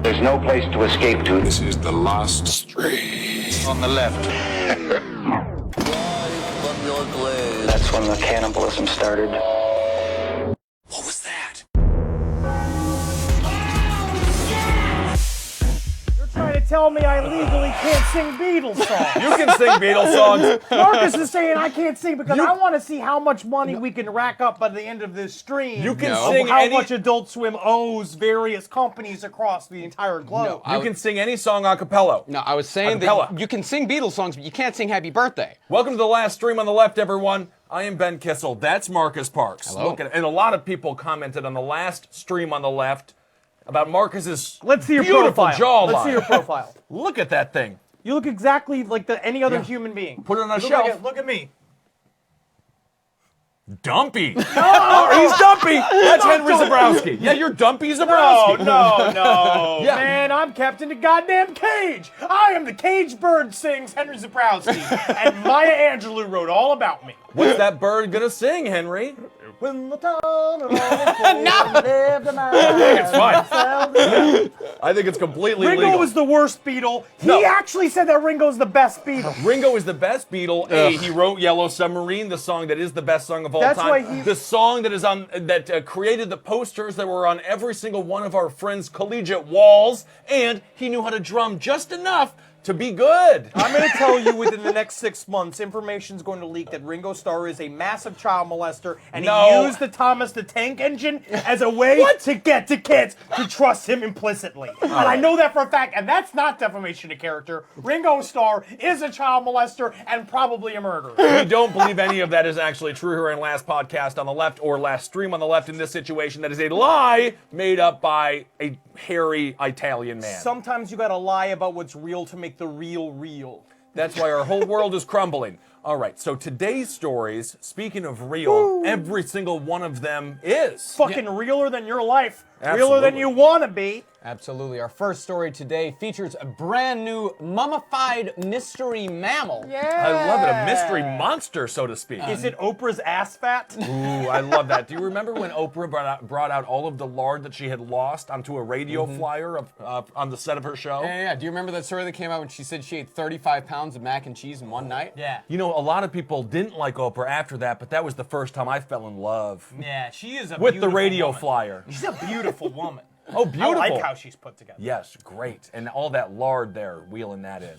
There's no place to escape to. This is the last stream. On the left. That's when the cannibalism started. What was that? You're trying to tell me I legally can't sing Beatles songs. You can sing Beatles songs. Marcus is saying I can't sing because I want to see how much money we can rack up by the end of this stream. You can of sing how any... much Adult Swim owes various companies across the entire globe. You can sing any song a cappella. No, I was saying that you can sing Beatles songs, but you can't sing Happy Birthday. Welcome to the last stream on the left, everyone. I am Ben Kissel. That's Marcus Parks. Hello. Look at it. And a lot of people commented on the last stream on the left about Marcus's Let's see your beautiful profile. jawline. Let's see your profile. Look at that thing. You look exactly like any other human being. Put it on a Look shelf. like look at me. Dumpy. Oh, he's Dumpy. That's Henry Zabrowski. Yeah, you're Dumpy Zabrowski. No. Yeah. Man, I'm kept in a goddamn cage. I am the cage bird sings Henry Zabrowski. And Maya Angelou wrote all about me. What's that bird gonna sing, Henry? When the town of lived and It's fine. I think it's completely Ringo legal. was the worst Beatle. No. He actually said that Ringo's the best Beatle. Ringo is the best Beatle. He wrote Yellow Submarine, the song that is the best song of all That's time. why he- The song that is on created the posters that were on every single one of our friends' collegiate walls, and he knew how to drum just enough to be good. I'm going to tell you within the next 6 months, information's going to leak that Ringo Starr is a massive child molester, and No. he used the Thomas the Tank Engine as a way to get to kids to trust him implicitly. And I know that for a fact, and that's not defamation of character. Ringo Starr is a child molester and probably a murderer. We don't believe any of that is actually true here in last podcast on the left or last stream on the left in this situation. That is a lie made up by a hairy Italian man. Sometimes you gotta lie about what's real to make the real real. That's why our whole world is crumbling. All right, so today's stories, speaking of real, every single one of them is. Fucking realer than your life. Realer Absolutely. than you wanna be. Absolutely. Our first story today features a brand new mummified mystery mammal. I love it, a mystery monster, so to speak. Is it Oprah's ass fat? Ooh, I love that. Do you remember when Oprah brought out all of the lard that she had lost onto a radio flyer on the set of her show? Yeah. Do you remember that story that came out when she said she ate 35 pounds of mac and cheese in one night? Yeah. You know, a lot of people didn't like Oprah after that, but that was the first time I fell in love Yeah, she is a with the beautiful radio woman. flyer. She's a beautiful woman. Oh, beautiful. I like how she's put together. Yes, great. And all that lard there, wheeling that in.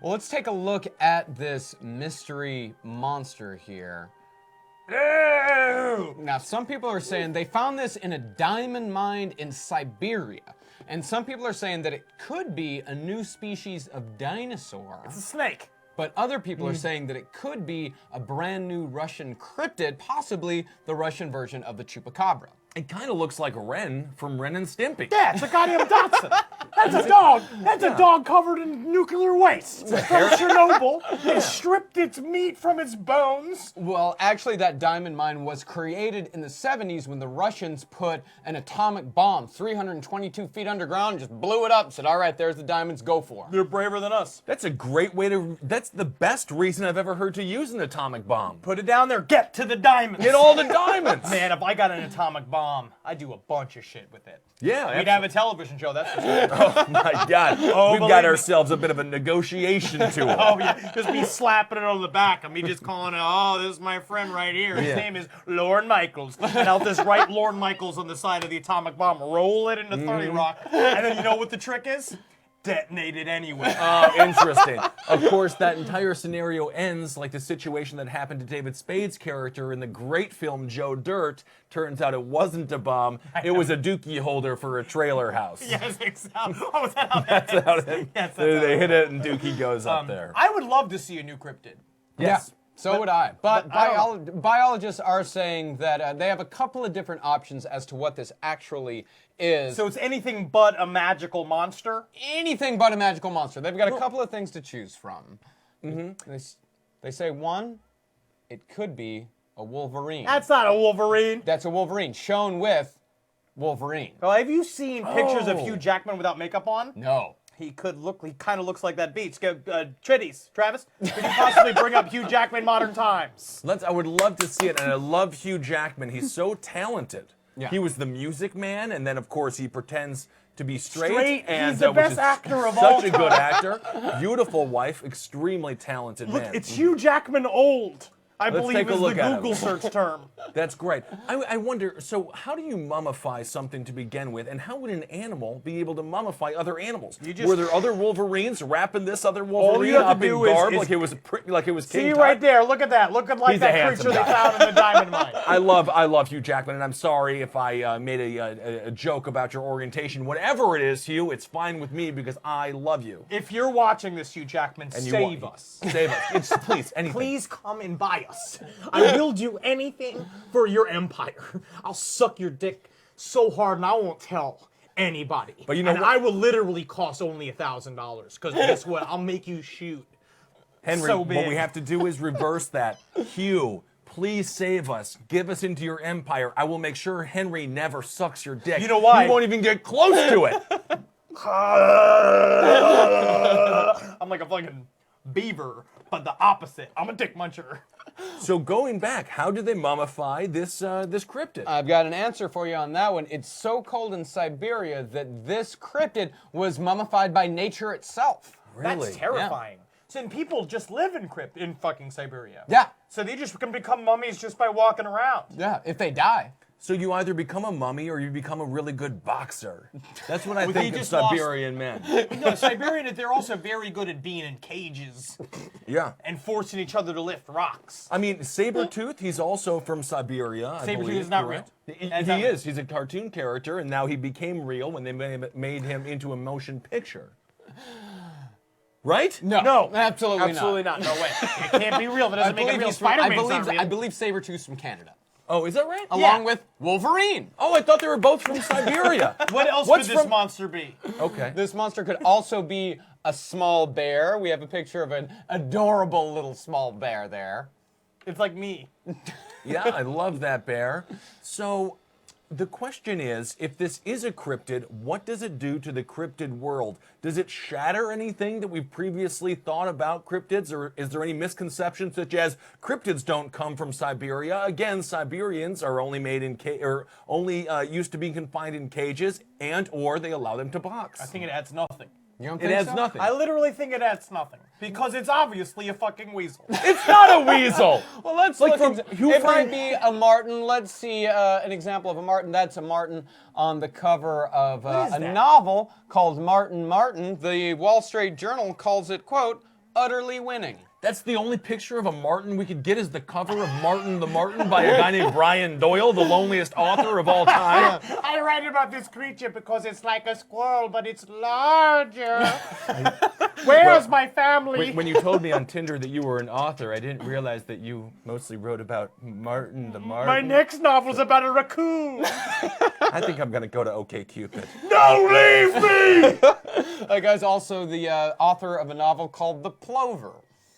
Well, let's take a look at this mystery monster here. Now, some people are saying they found this in a diamond mine in Siberia. And some people are saying that it could be a new species of dinosaur. It's a snake. But other people are saying that it could be a brand new Russian cryptid, possibly the Russian version of the chupacabra. It kind of looks like Ren from Ren and Stimpy. Yeah, it's a goddamn Dachshund. That's a dog. That's a dog covered in nuclear waste from Chernobyl. They stripped its meat from its bones. Well, actually, that diamond mine was created in the 70s when the Russians put an atomic bomb 322 feet underground and just blew it up and said, all right, there's the diamonds, go for it. They're braver than us. That's a great way to, that's the best reason I've ever heard to use an atomic bomb. Put it down there. Get to the diamonds. Get all the diamonds. Man, if I got an atomic bomb, I'd do a bunch of shit with it. Yeah. We'd have a television show, that's for sure. Oh my God. We've believe got me. ourselves a bit of a negotiation to it. Oh yeah, just me slapping it on the back and me just calling it, oh, this is my friend right here. His name is Lorne Michaels. And I'll just write Lorne Michaels on the side of the atomic bomb, roll it into 30 Rock, and then you know what the trick is? Detonate it anyway. Oh, interesting. Of course, that entire scenario ends like the situation that happened to David Spade's character in the great film Joe Dirt. Turns out it wasn't a bomb. It was a dookie holder for a trailer house. Yes, exactly. Oh, is that how That's how it, Yes, that's they how hit it and Dookie goes up there. I would love to see a new cryptid. Yes. Yeah, so would I. But I don't biologists are saying that they have a couple of different options as to what this actually is. So it's anything but a magical monster? Anything but a magical monster. They've got a couple of things to choose from. They say, one, it could be a wolverine. That's not a Wolverine. That's a wolverine, shown with Wolverine. Well, have you seen pictures of Oh. Hugh Jackman without makeup on? No. He kind of looks like that beats. Chitties, Travis, could you possibly bring up Hugh Jackman modern times? I would love to see it, and I love Hugh Jackman. He's so talented. Yeah. He was the music man, and then of course he pretends to be straight. Straight. And He's the which best is actor of all such a good actor. Beautiful wife, extremely talented Look, man. it's Hugh Jackman old. I Let's believe take a is look the at Google him. search term. That's great. I wonder, so how do you mummify something to begin with, and how would an animal be able to mummify other animals? Were there other Wolverines wrapping this other Wolverine you have to up in do is- garb is- like it was King See Tut? right there, look at that. Looking like He's a that handsome creature they guy. found in the diamond mine. I love Hugh Jackman, and I'm sorry if I made a joke about your orientation. Whatever it is, Hugh, it's fine with me because I love you. If you're watching this, Hugh Jackman, And you save want- us. Save us. It's, please, anything. Please come and buy us. I will do anything for your empire. I'll suck your dick so hard and I won't tell anybody. But you know and what? I will literally cost only $1,000 because guess what? I'll make you shoot. Henry, so what big. we have to do is reverse that. Hugh, please save us. Give us into your empire. I will make sure Henry never sucks your dick. You know why? He won't even get close to it. I'm like a fucking beaver, but the opposite. I'm a dick muncher. So going back, how did they mummify this cryptid? I've got an answer for you on that one. It's so cold in Siberia that this cryptid was mummified by nature itself. Really? That's terrifying. So and people just live in fucking Siberia. Yeah. So they just can become mummies just by walking around. Yeah, if they die. So you either become a mummy or you become a really good boxer. That's what I Well, think they of just lost- Siberian men. No, Siberian, they're also very good at being in cages Yeah. and forcing each other to lift rocks. I mean, Sabretooth, he's also from Siberia, I Sabretooth believe, is not correct? real. He That's not real. is. He's a cartoon character, and now he became real when they made him into a motion picture. Right? No, absolutely not. No way. It can't be real. That doesn't make it real. I Spider-Man's not believe, real. I believe Sabretooth's from Canada. Oh, is that right? Along with Wolverine. Oh, I thought they were both from Siberia. What else What's could this from- monster be? Okay. This monster could also be a small bear. We have a picture of an adorable little small bear there. It's like me. Yeah, I love that bear. So the question is, if this is a cryptid, what does it do to the cryptid world? Does it shatter anything that we've previously thought about cryptids, or is there any misconception such as cryptids don't come from Siberia? Again, Siberians are only made in used to be confined in cages, or they allow them to box. I think it adds nothing. You don't it think adds so? nothing. I literally think it adds nothing because it's obviously a fucking weasel. It's not a weasel. Well, let's Like look. from- who It might framed- be a marten. Let's see an example of a marten. That's a marten on the cover of is a that? novel called Martin Martin. The Wall Street Journal calls it, quote, utterly winning. That's the only picture of a marten we could get is the cover of Martin the Martin by a guy named Brian Doyle, the loneliest author of all time. I write about this creature because it's like a squirrel, but it's larger. Where's my family? When you told me on Tinder that you were an author, I didn't realize that you mostly wrote about Martin the Martin. My next novel's about a raccoon. I think I'm gonna go to OkCupid. Don't leave me! That guy's also the author of a novel called The Plover.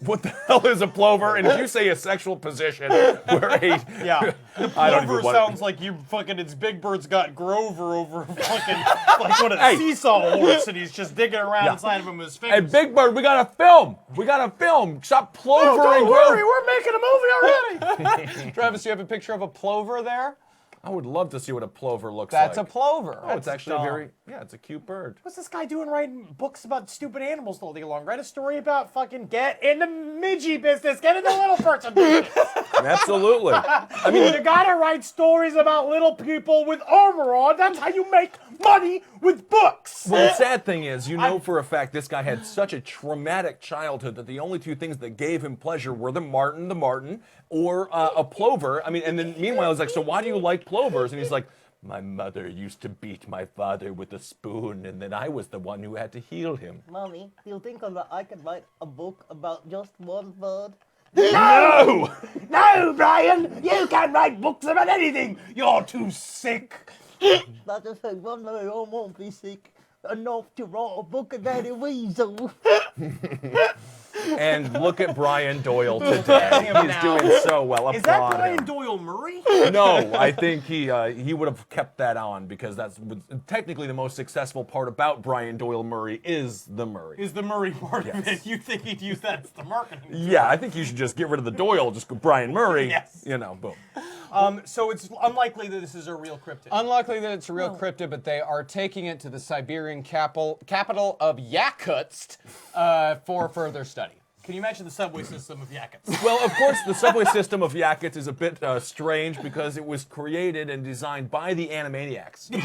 What the hell is a plover? And if you say a sexual position where a Yeah. I don't even Grover want sounds like you fucking, it's Big Bird's got Grover over fucking, like what a seesaw horse, and he's just digging around Yeah. inside of him with his Hey, fingers. Big Bird, we gotta film. We gotta film. Stop plovering. Oh, don't worry, Grover. we're making a movie already. Travis, you have a picture of a plover there? I would love to see what a plover looks That's like. a plover. Oh, it's actually dumb. it's a cute bird. What's this guy doing writing books about stupid animals all day long? Write a story about fucking get in the midgie business, get in the little person business. Absolutely. I mean, You gotta write stories about little people with armor on. That's how you make money with books. well, the sad thing is, you know for a fact this guy had such a traumatic childhood that the only two things that gave him pleasure were the marten, or a plover. I mean, and then meanwhile, I was like, so why do you like plovers? And he's like, my mother used to beat my father with a spoon, and then I was the one who had to heal him. Mommy, do you think I could write a book about just one bird? No! No, Brian, you can't write books about anything. You're too sick. But I said one day I won't be sick enough to write a book about a weasel. And look at Brian Doyle today. He's doing so well. Is that Applaud Brian him. Doyle Murray? No, I think he would have kept that on because that's technically the most successful part about Brian Doyle Murray is the Murray. Is the Murray part of it? You think he'd use that as the marketing? Yeah, I think you should just get rid of the Doyle, just go Brian Murray. Yes. You know, boom. So it's unlikely that this is a real cryptid. Unlikely that it's a real cryptid, but they are taking it to the Siberian capital of Yakutsk for further study. Can you imagine the subway system of Yakutsk? Well, of course, the subway system of Yakutsk is a bit strange because it was created and designed by the Animaniacs. And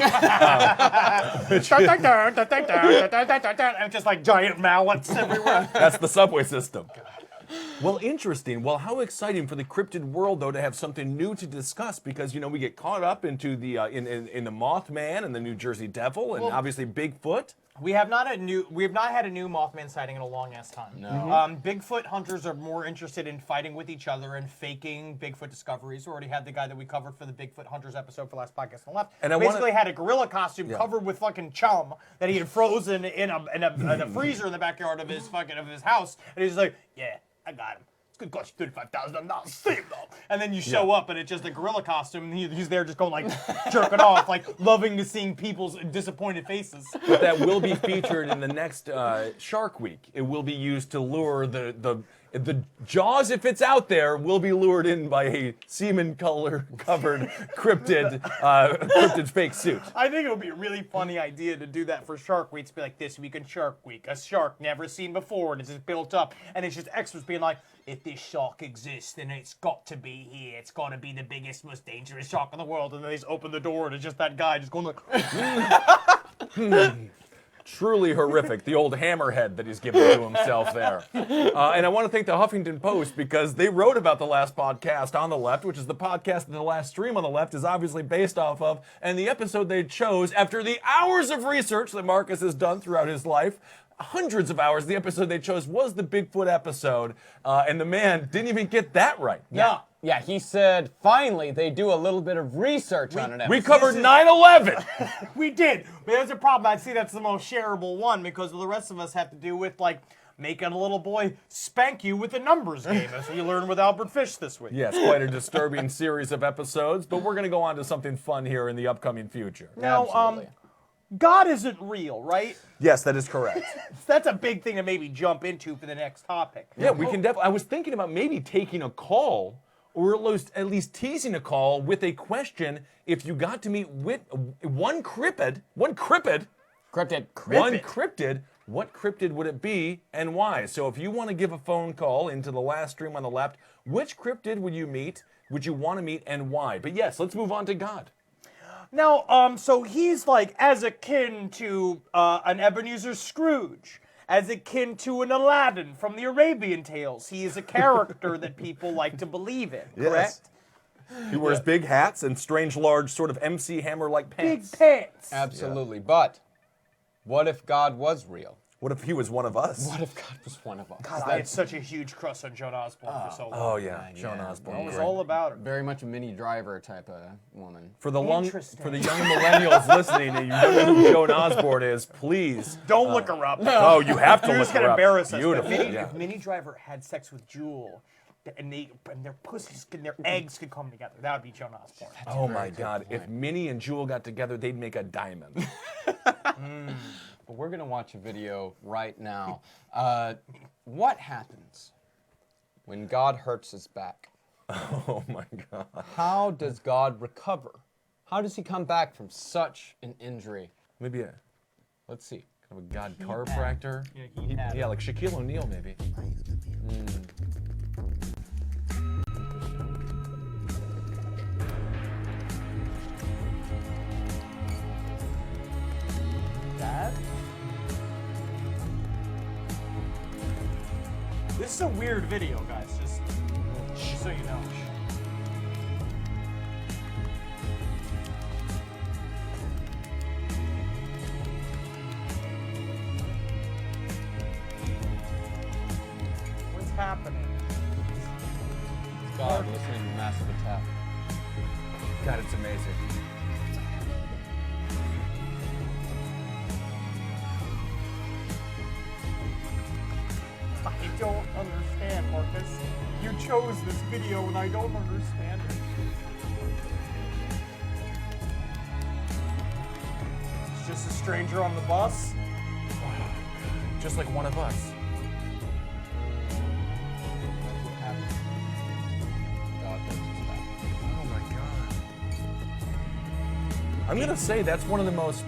just like giant mallets everywhere. That's the subway system. Well, interesting. Well, how exciting for the cryptid world, though, to have something new to discuss because, you know, we get caught up into the in the Mothman and the New Jersey Devil and obviously Bigfoot. We have not had a new Mothman sighting in a long ass time. No. Bigfoot hunters are more interested in fighting with each other and faking Bigfoot discoveries. We already had the guy that we covered for the Bigfoot hunters episode for last podcast on the left. And I basically had a gorilla costume covered with fucking chum that he had frozen in a freezer in the backyard of his house, and he's like, yeah, I got him. It's gonna cost you $35,000. Save them. And then you show up and it's just a gorilla costume and he's there just going like jerking off, like loving to seeing people's disappointed faces. But that will be featured in the next Shark Week. It will be used to lure the Jaws, if it's out there, will be lured in by a semen-covered cryptid fake suit. I think it would be a really funny idea to do that for Shark Week. To be like, this week in Shark Week, a shark never seen before, and it's just built up, and it's just extras being like, if this shark exists, then it's got to be here. It's got to be the biggest, most dangerous shark in the world. And then they just open the door, and it's just that guy just going like, Truly horrific, the old hammerhead that he's given to himself there. And I want to thank the Huffington Post because they wrote about the last podcast on the left, which is the podcast that the last stream on the left is obviously based off of, and the episode they chose after the hours of research that Marcus has done throughout his life. Hundreds of hours, the episode they chose was the Bigfoot episode, and the man didn't even get that right. yeah. Yeah, he said finally they do a little bit of research on an episode. We covered 9/11. We did. But there's a problem. I'd say that's the most shareable one because the rest of us have to do with, like, making a little boy spank you with a numbers game, as we learned with Albert Fish this week. Yes, quite a disturbing series of episodes, but we're going to go on to something fun here in the upcoming future. Now, Absolutely. God isn't real, right? Yes, that is correct. That's a big thing to maybe jump into for the next topic. Yeah, we can definitely. I was thinking about maybe taking a call, or at least teasing a call with a question. If you got to meet with one cryptid, what cryptid would it be and why? So if you want to give a phone call into the last stream on the left, which cryptid would you meet? Would you want to meet and why? But yes, let's move on to God. Now, so he's like as akin to an Ebenezer Scrooge, as akin to an Aladdin from the Arabian Tales. He is a character that people like to believe in, correct? He wears big hats and strange, large, sort of MC Hammer-like pants. Big pants. Absolutely. But what if God was real? What if he was one of us? What if God was one of us? God, I had such a huge crush on Joan Osborne for so long. Oh yeah, Joan Osborne. I was great. all about her. Very much a Minnie Driver type of woman. For the young Interesting. millennials listening, and you know who Joan Osborne is, please. Don't look her up. Oh, you have to You're look just her gonna up. embarrass us. Beautiful. But yeah. if Minnie Driver had sex with Jewel, and their pussies, their eggs could come together, that would be Joan Osborne. Oh my God! If Minnie and Jewel got together, they'd make a diamond. But we're going to watch a video right now. What happens when God hurts his back? Oh my God! How does God recover? How does he come back from such an injury? Maybe Let's see. kind of a God chiropractor. Yeah, Like Shaquille O'Neal, maybe. Dad? This is a weird video, guys, just so you know. What's happening? God listening to Massive Attack. God, it's amazing. I don't understand, Marcus. You chose this video and I don't understand it. It's just a stranger on the bus. Just like one of us. That's what happens. God hurts his back. Oh my God! I'm gonna say that's one of the most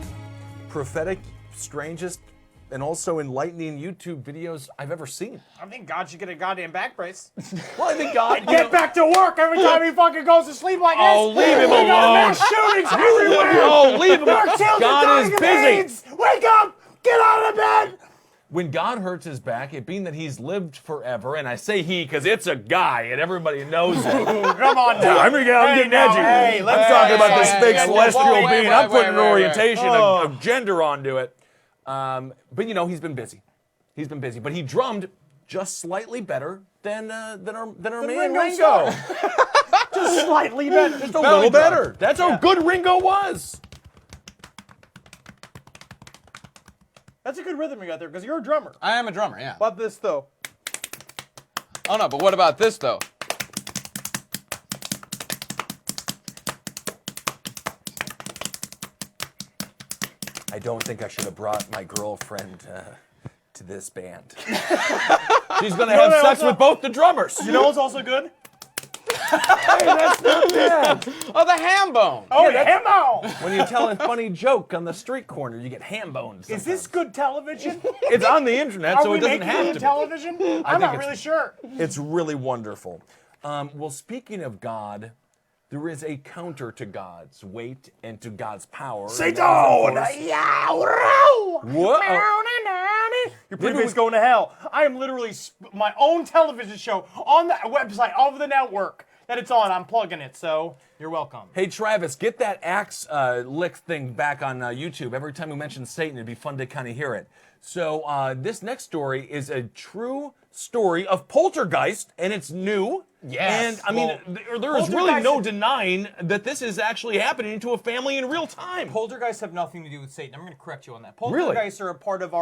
prophetic, strangest, and also enlightening YouTube videos I've ever seen. I think God should get a goddamn back brace. Well, I think God. Get back to work every time he fucking goes to sleep like this. Oh, leave him We got alone. mass shootings everywhere. Oh, leave him. Our children God dying is of busy. AIDS. Wake up! Get out of bed! When God hurts his back, it being that he's lived forever, and I say he because it's a guy and everybody knows it. Come on now. I'm getting now, edgy. hey, I'm let's talking about this hey, big hey, celestial whoa, wait, being. wait, I'm putting wait, an wait. orientation Oh. of gender onto it. But you know, he's been busy. He's been busy. But he drummed just slightly better than our man Ringo Ringo. Starr. Just slightly better. Just a little better. That's how good Ringo was. That's a good rhythm you got there because you're a drummer. I am a drummer, yeah. What about this though? Oh no, but what about this though? I don't think I should have brought my girlfriend to this band. She's gonna have no, sex no. with both the drummers. You know what's also good? Hey, that's not bad. Oh, the ham bone. Oh, the hemo! When you tell a funny joke on the street corner, you get ham bones. Is this good television? It's on the internet, Are so we it doesn't making have good to television? I'm think not it's- really sure. be. It's really wonderful. Well, speaking of God, there is a counter to God's weight and to God's power. Satan! What? Your previous going to hell. I am literally my own television show on the website of the network that it's on. I'm plugging it, so you're welcome. Hey, Travis, get that axe lick thing back on YouTube. Every time we mention Satan, it'd be fun to kind of hear it. So this next story is a true story of poltergeist, and it's new. Yes. And I mean, Well, there is really no poltergeist- denying that this is actually happening to a family in real time. Poltergeists have nothing to do with Satan. I'm going to correct you on that. Really? Poltergeists are a part of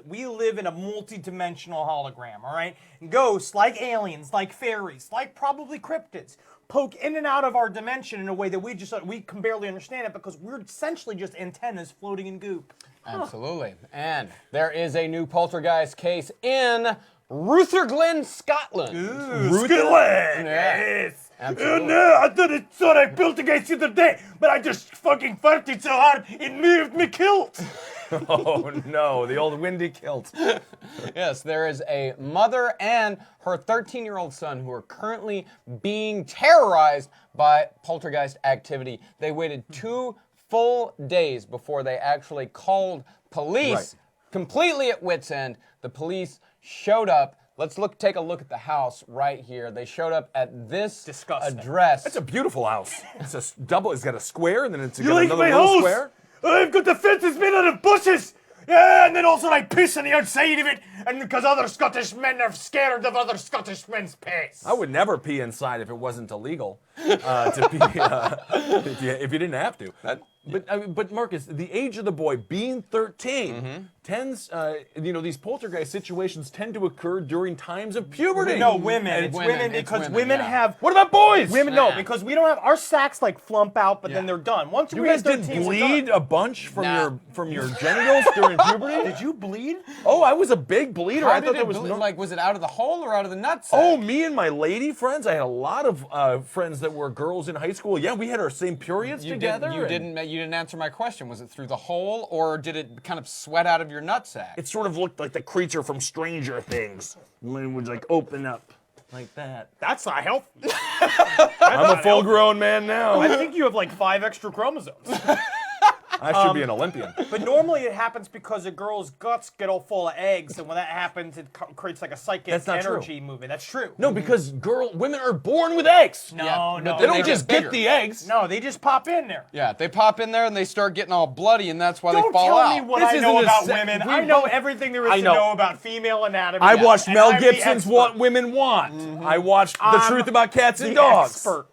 we live in a multi-dimensional hologram, all right? Ghosts, like aliens, like fairies, like probably cryptids, poke in and out of our dimension in a way that we can barely understand it because we're essentially just antennas floating in goop. Absolutely. And there is a new poltergeist case in Rutherglen, Scotland. Scotland! Yes. Absolutely. I thought I built a gate the other day, but I just fucking farted so hard it moved me kilt. Oh no, the old windy kilt. Yes, there is a mother and her 13-year-old son who are currently being terrorized by poltergeist activity. They waited 2 full days before they actually called police, Right. completely at wit's end. The police showed up. Let's take a look at the house right here. They showed up at this Disgusting. address. It's a beautiful house. It's a double. It's got a square, and then it's You got like another my little house? square. I've got the fences made out of bushes. Yeah, and then also I piss on the outside of it, and because other Scottish men are scared of other Scottish men's piss. I would never pee inside if it wasn't illegal to pee if you didn't have to. But Marcus, the age of the boy being 13 tends, these poltergeist situations tend to occur during times of puberty. No, women. It's women, women it's because women, women yeah. have. What about boys? Women, no, because we don't have our sacks like flump out, but then Yeah. they're done. Once You we guys hit didn't 13, we're bleed done. a bunch from Nah. your genitals during puberty? Did you bleed? Oh, I was a big bleeder. How I did thought it that was ble- no- like, was it out of the hole or out of the nutsack? Oh, me and my lady friends. I had a lot of friends that were girls in high school. Yeah, we had our same periods together. You didn't answer my question. Was it through the hole or did it kind of sweat out of your nutsack? It sort of looked like the creature from Stranger Things. When it would like open up like that. That's not healthy. I'm a full-grown man now. I think you have like 5 extra chromosomes. I should be an Olympian. But normally it happens because a girl's guts get all full of eggs, and when that happens, it creates like a psychic That's not true. energy movement. That's true. No, because women are born with eggs. No, Yeah, no. but They don't They just get get bigger. the eggs. No, they just pop in there. Yeah, they pop in there and they start getting all bloody, and that's why Don't they fall tell out. me what This I know isn't a about se- women. we I know both- everything there is I to know. know about female anatomy. I watched And Mel I'm the Gibson's expert. What Women Want. I watched The I'm Truth About Cats and The Dogs. expert.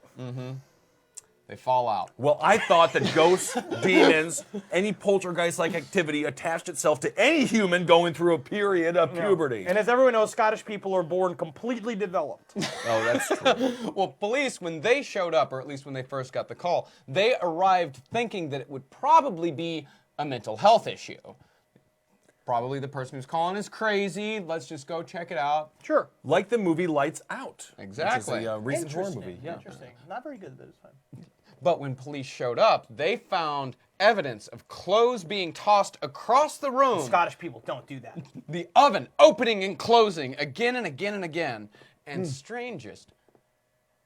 They fall out. Well, I thought that ghosts, demons, any poltergeist-like activity attached itself to any human going through a period of puberty. And as everyone knows, Scottish people are born completely developed. Oh, that's true. Well, police, when they showed up, or at least when they first got the call, they arrived thinking that it would probably be a mental health issue. Probably the person who's calling is crazy. Let's just go check it out. Sure. Like the movie Lights Out. Exactly. Which is a recent horror Interesting. movie. Yeah. Interesting. Not very good, but it's fine. But when police showed up, they found evidence of clothes being tossed across the room. Scottish people don't do that. The oven opening and closing again and again and again. And strangest,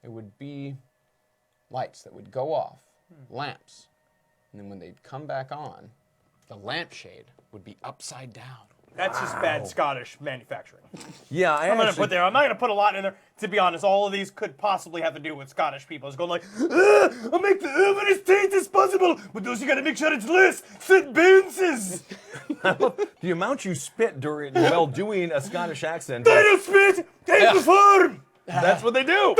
it would be lights that would go off, lamps. And then when they'd come back on, the lampshade would be upside down. That's just bad Scottish manufacturing. Yeah, I'm not gonna put a lot in there. To be honest, all of these could possibly have to do with Scottish people. It's going like, I'll make the oven as tight as possible, but those you gotta make sure it's less. It bounces. the amount you spit during while doing a Scottish accent. I don't spit. I perform. That's what they do.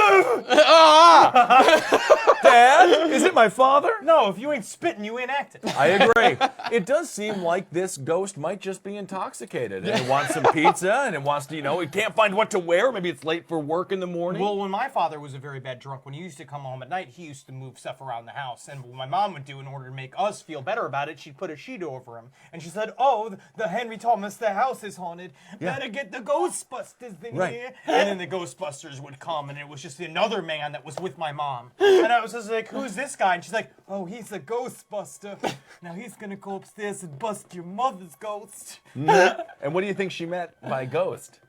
Dad, is it my father? No, if you ain't spitting, you ain't acting. I agree. It does seem like this ghost might just be intoxicated and it wants some pizza and it wants to, it can't find what to wear. Maybe it's late for work in the morning. Well, when my father was a very bad drunk, when he used to come home at night, he used to move stuff around the house. And what my mom would do in order to make us feel better about it, she'd put a sheet over him. And she said, oh, the Henry Thomas, the house is haunted. Better get the Ghostbusters in here. And then the Ghostbusters would come, and it was just another man that was with my mom. And I was just like, who's this guy? And she's like, oh, he's a Ghostbuster. Now he's gonna go upstairs and bust your mother's ghost. And what do you think she meant by ghost?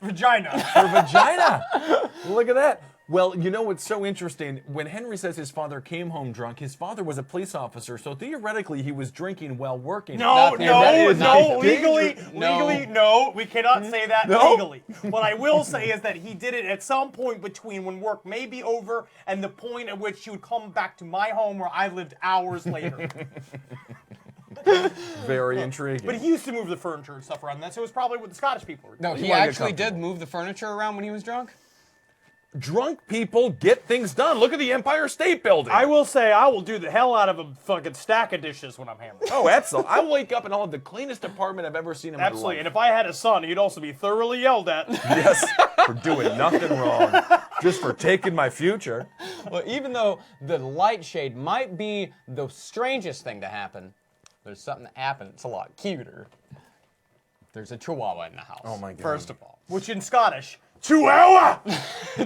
Vagina. Her vagina. Look at that. Well, what's so interesting? When Henry says his father came home drunk, his father was a police officer, so theoretically he was drinking while working. No, Legally, no, we cannot say that legally. What I will say is that he did it at some point between when work may be over and the point at which he would come back to my home where I lived hours later. Very intriguing. But he used to move the furniture and stuff around that, so it was probably what the Scottish people were doing. No, he actually did move the furniture around when he was drunk? Drunk people get things done. Look at the Empire State Building. I will say I will do the hell out of a fucking stack of dishes when I'm hammered. Oh, absolutely. I wake up and I'll have the cleanest apartment I've ever seen in my life. Absolutely. And if I had a son, he'd also be thoroughly yelled at. Yes, for doing nothing wrong. Just for taking my future. Well, even though the light shade might be the strangest thing to happen, there's something that happened. It's a lot cuter. There's a chihuahua in the house. Oh my God. First of all. Which in Scottish, chihuahua!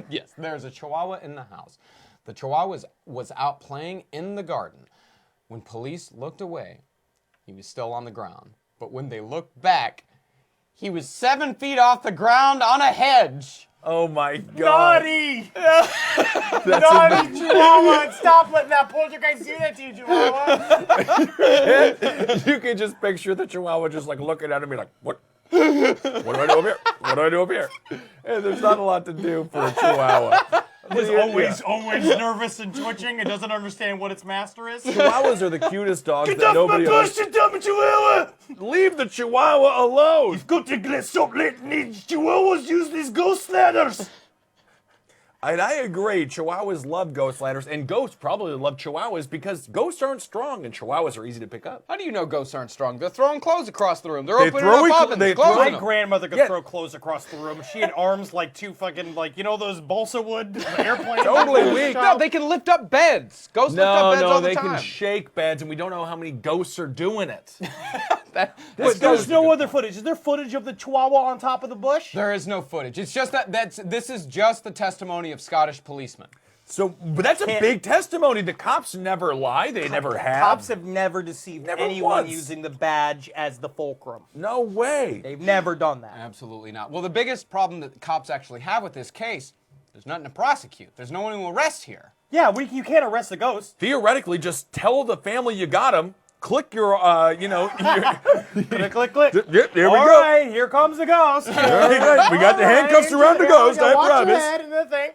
Yes, there's a chihuahua in the house. The chihuahua was out playing in the garden. When police looked away, he was still on the ground. But when they looked back, he was 7 feet off the ground on a hedge. Oh my God. Naughty! Naughty chihuahua! Stop letting that poltergeist do that to you, chihuahua! You can just picture the chihuahua just like looking at him and be like, what? What do I do up here? What do I do up here? And there's not a lot to do for a chihuahua. It's always nervous and twitching. It doesn't understand what its master is. Chihuahuas are the cutest dogs Get that off nobody my bush, you dumb chihuahua! Leave the chihuahua alone. You've got to stop letting these chihuahuas use these ghost ladders. And I agree, chihuahuas love ghost ladders, and ghosts probably love chihuahuas because ghosts aren't strong and chihuahuas are easy to pick up. How do you know ghosts aren't strong? They're throwing clothes across the room. They're They opening throw up it- ovens, they closing My them. grandmother could Yeah. throw clothes across the room. She had arms like two fucking, those balsa wood airplanes. Totally weak. No, they can lift up beds. Ghosts lift up beds all the they time. can shake beds, and we don't know how many ghosts are doing it. That- But that there's is a no good other point. footage. Is there footage of the chihuahua on top of the bush? There is no footage. It's just this is just the testimony of Scottish policemen. But that's a big testimony. The cops never lie. They never have. Cops have never deceived Never anyone once. using the badge as the fulcrum. No way. They've never done that. Absolutely not. Well, the biggest problem that the cops actually have with this case, there's nothing to prosecute. There's no one to arrest here. Yeah, you can't arrest the ghost. Theoretically, just tell the family you got them. Click your, Click, click, click. There we All go. right, here comes the ghost. We got the handcuffs around the ghost, I Watch your promise. head and the thing.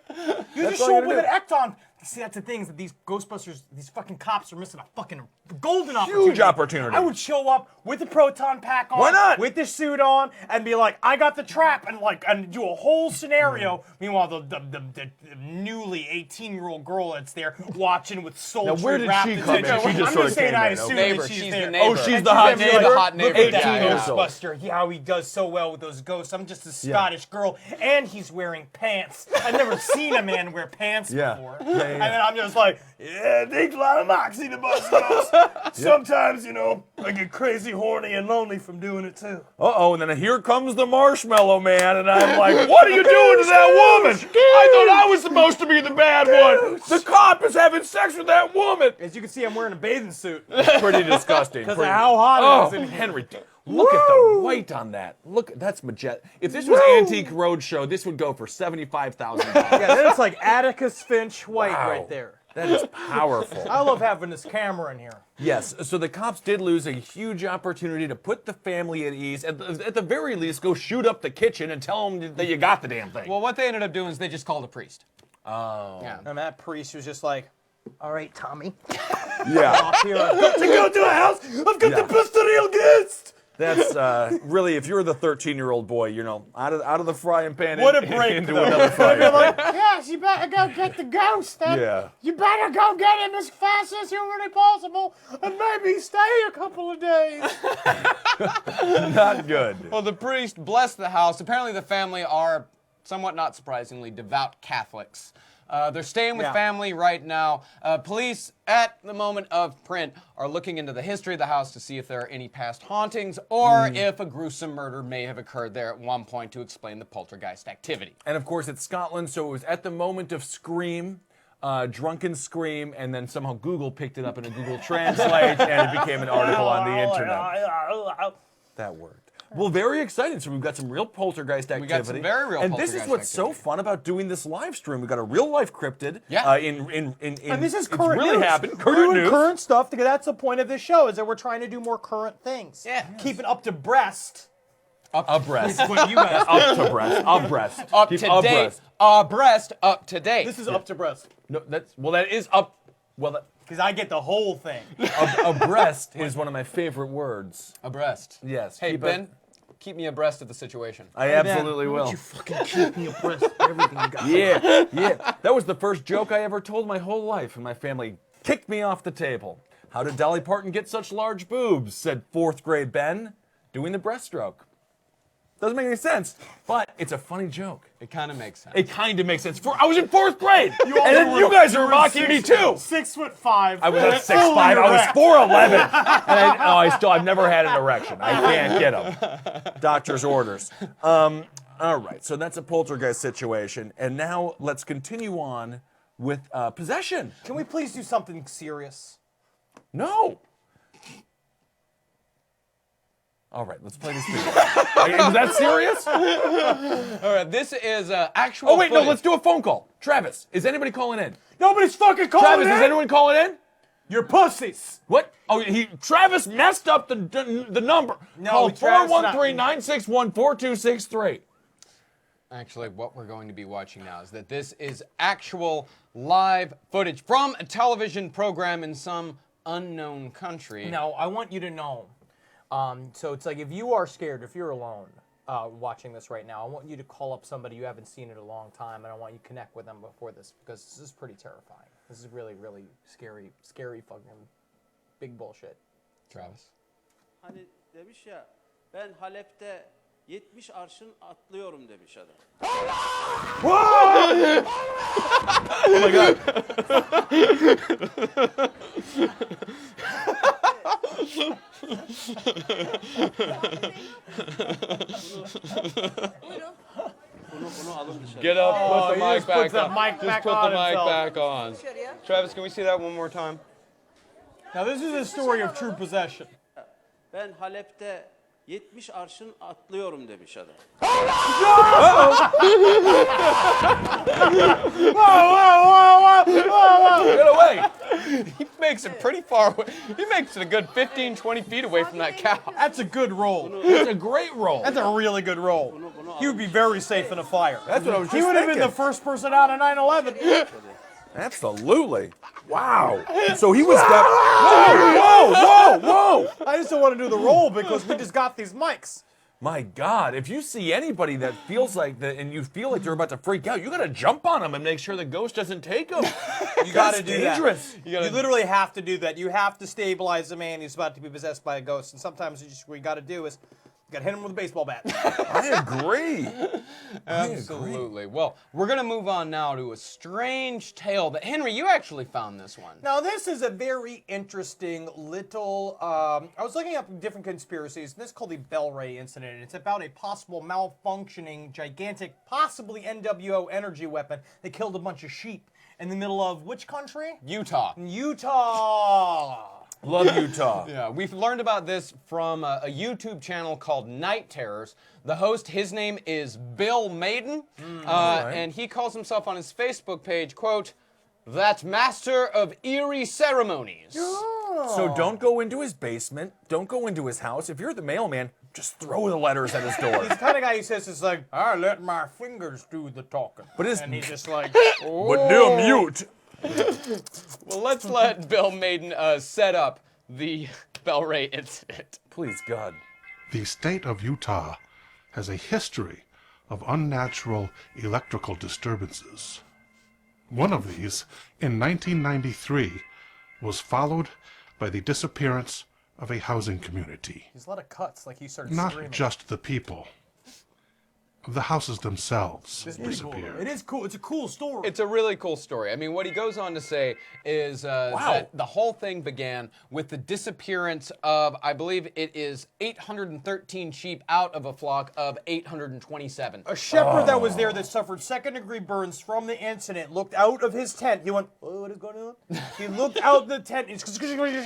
You That's just all show you up with gotta an ecton. See, that's the thing is that these Ghostbusters, these fucking cops are missing a fucking golden opportunity. Huge opportunity. I would show up with the proton pack on, Why not? with the suit on, and be like, I got the trap, and do a whole scenario. Meanwhile, the newly 18-year-old girl that's there watching with sultry where did rapt she come in? attention. She just I'm sorta just saying came I in, assume okay. Neighbor, that she's she's there. the neighbor. Oh, she's And the she's hot gonna be neighbor? The hot neighbor, Look at that yeah, yeah. Ghostbuster, how he does so well with those ghosts. I'm just a Scottish girl, and he's wearing pants. I've never seen a man wear pants Yeah. before. Yeah, yeah, And then I'm just like, yeah, it takes a lot of moxie to bust ghosts. Sometimes, you know, I get crazy horny and lonely from doing it too. Uh-oh, and then here comes the Marshmallow Man, and I'm like, what are you doing to that woman? I thought I was supposed to be the bad one. The cop is having sex with that woman. As you can see, I'm wearing a bathing suit. Pretty disgusting. Because of how hot it is in here. Henry, look at the white on that. Look, that's majestic. If this was Antique Roadshow, this would go for $75,000. Yeah, that's like Atticus Finch white Wow. right there. That is powerful. I love having this camera in here. Yes, so the cops did lose a huge opportunity to put the family at ease. At the very least, go shoot up the kitchen and tell them that you got the damn thing. Well, what they ended up doing is they just called a priest. Oh. Yeah. And that priest was just like, all right, Tommy. Yeah. Off here. I've got to go to a house. I've got the pastoral guest. That's really, if you're the 13-year-old boy, you know, out of the frying pan What a break, into though. another frying pan. Like, yes, you better go get the ghost then. Yeah. You better go get him as fast as humanly possible and maybe stay a couple of days. Not good. Well, the priest blessed the house. Apparently, the family are, somewhat not surprisingly, devout Catholics. They're staying with family right now. Police, at the moment of print, are looking into the history of the house to see if there are any past hauntings or if a gruesome murder may have occurred there at one point to explain the poltergeist activity. And of course, it's Scotland, so it was at the moment of Scream, drunken scream, and then somehow Google picked it up in a Google Translate, and it became an article on the internet. That worked. Well, very exciting. So we've got some real poltergeist activity. We got some very real and poltergeist this is what's so fun about doing this live stream. We've got a real life cryptid. Yeah. And this is it's current really news. happened. We're Current doing news. current stuff because that's the point of this show is that we're trying to do more current things. Yeah. Keep it up to breast. Abreast. What you guys Up to breast. Abreast. Up Keep to date. abreast. Abreast, up to date. This is up to breast. No, that is up. Well, Because I get the whole thing. abreast is one of my favorite words. abreast. Yes. Hey, keep Ben, it- keep me abreast of the situation. I absolutely will. Fucking keep me abreast of everything you got. Yeah. That was the first joke I ever told my whole life, and my family kicked me off the table. How did Dolly Parton get such large boobs? Said 4th grade Ben, doing the breaststroke. Doesn't make any sense, but it's a funny joke. It kind of makes sense. It kind of makes sense. I was in 4th grade, and then you guys are mocking me too. 6'5". I was at 6'5". I was 4'11", and I've never had an erection. I can't get them. Doctor's orders. All right, so that's a poltergeist situation, and now let's continue on with possession. Can we please do something serious? No. All right, let's play this video. Is that serious? All right, this is actual Oh wait, no, footage. let's do a phone call. Travis, is anybody calling in? Nobody's fucking calling Travis, in. is anyone calling in? You're pussies. What? Oh, Travis messed up the number. No, Call Travis not- 413-961-4263. Actually, what we're going to be watching now is that this is actual live footage from a television program in some unknown country. No, I want you to know. So it's like if you are scared, if you're alone watching this right now, I want you to call up somebody you haven't seen in a long time, and I want you to connect with them before this because this is pretty terrifying. This is really, really scary fucking big bullshit. Travis. Hani demiş ya ben Halep'te 70 arşın atlıyorum demiş adam. Oh my God. Bunu alın dışarı. Get up, put the he mic just back puts the on. mic Just back put on the mic himself. back on. Travis, can we see that one more time? Now this is a story of true possession. Ben Halep'te 70 arşın atlıyorum demiş adam. Get away. He makes it pretty far away. He makes it a good 15, 20 feet away from that cow. That's a good roll. That's a great roll. That's a really good roll. He would be very safe in a fire. That's what I was He just would have been thinking. the first person out of 9/11. Absolutely. Wow. So he was whoa. I just don't want to do the roll because we just got these mics. My God, if you see anybody that feels like that and you feel like they're about to freak out, you got to jump on them and make sure the ghost doesn't take them. You got to do dangerous. that. You literally have to do that. You have to stabilize the man who's about to be possessed by a ghost. And sometimes what you got to do is Got to hit him with a baseball bat. I agree. Absolutely. Well, we're going to move on now to a strange tale that, Henry, you actually found this one. Now, this is a very interesting little, I was looking up different conspiracies, and this is called the Bell Ray incident. It's about a possible malfunctioning, gigantic, possibly NWO energy weapon that killed a bunch of sheep in the middle of which country? Utah. Utah. Love Utah. Yeah, we've learned about this from a YouTube channel called Night Terrors. The host, his name is Bill Maiden, and he calls himself on his Facebook page, quote, that master of eerie ceremonies. So don't go into his basement. Don't go into his house. If you're the mailman, just throw the letters at his door. He's the kind of guy who says, it's like, I let my fingers do the talking. But his- and he's just like, But they're mute. Well, let's let Bill Maiden set up the Bell Ray incident. Please, God. The state of Utah has a history of unnatural electrical disturbances. One of these, in 1993, was followed by the disappearance of a housing community. There's a lot of cuts, like he started Not screaming. just the people. The houses themselves It's pretty cool. disappeared. It is cool. It's a cool story. It's a really cool story. I mean, what he goes on to say is that the whole thing began with the disappearance of, I believe it is 813 sheep out of a flock of 827. A shepherd that was there that suffered second-degree burns from the incident looked out of his tent. He went, oh, what is going on? He looked out the tent.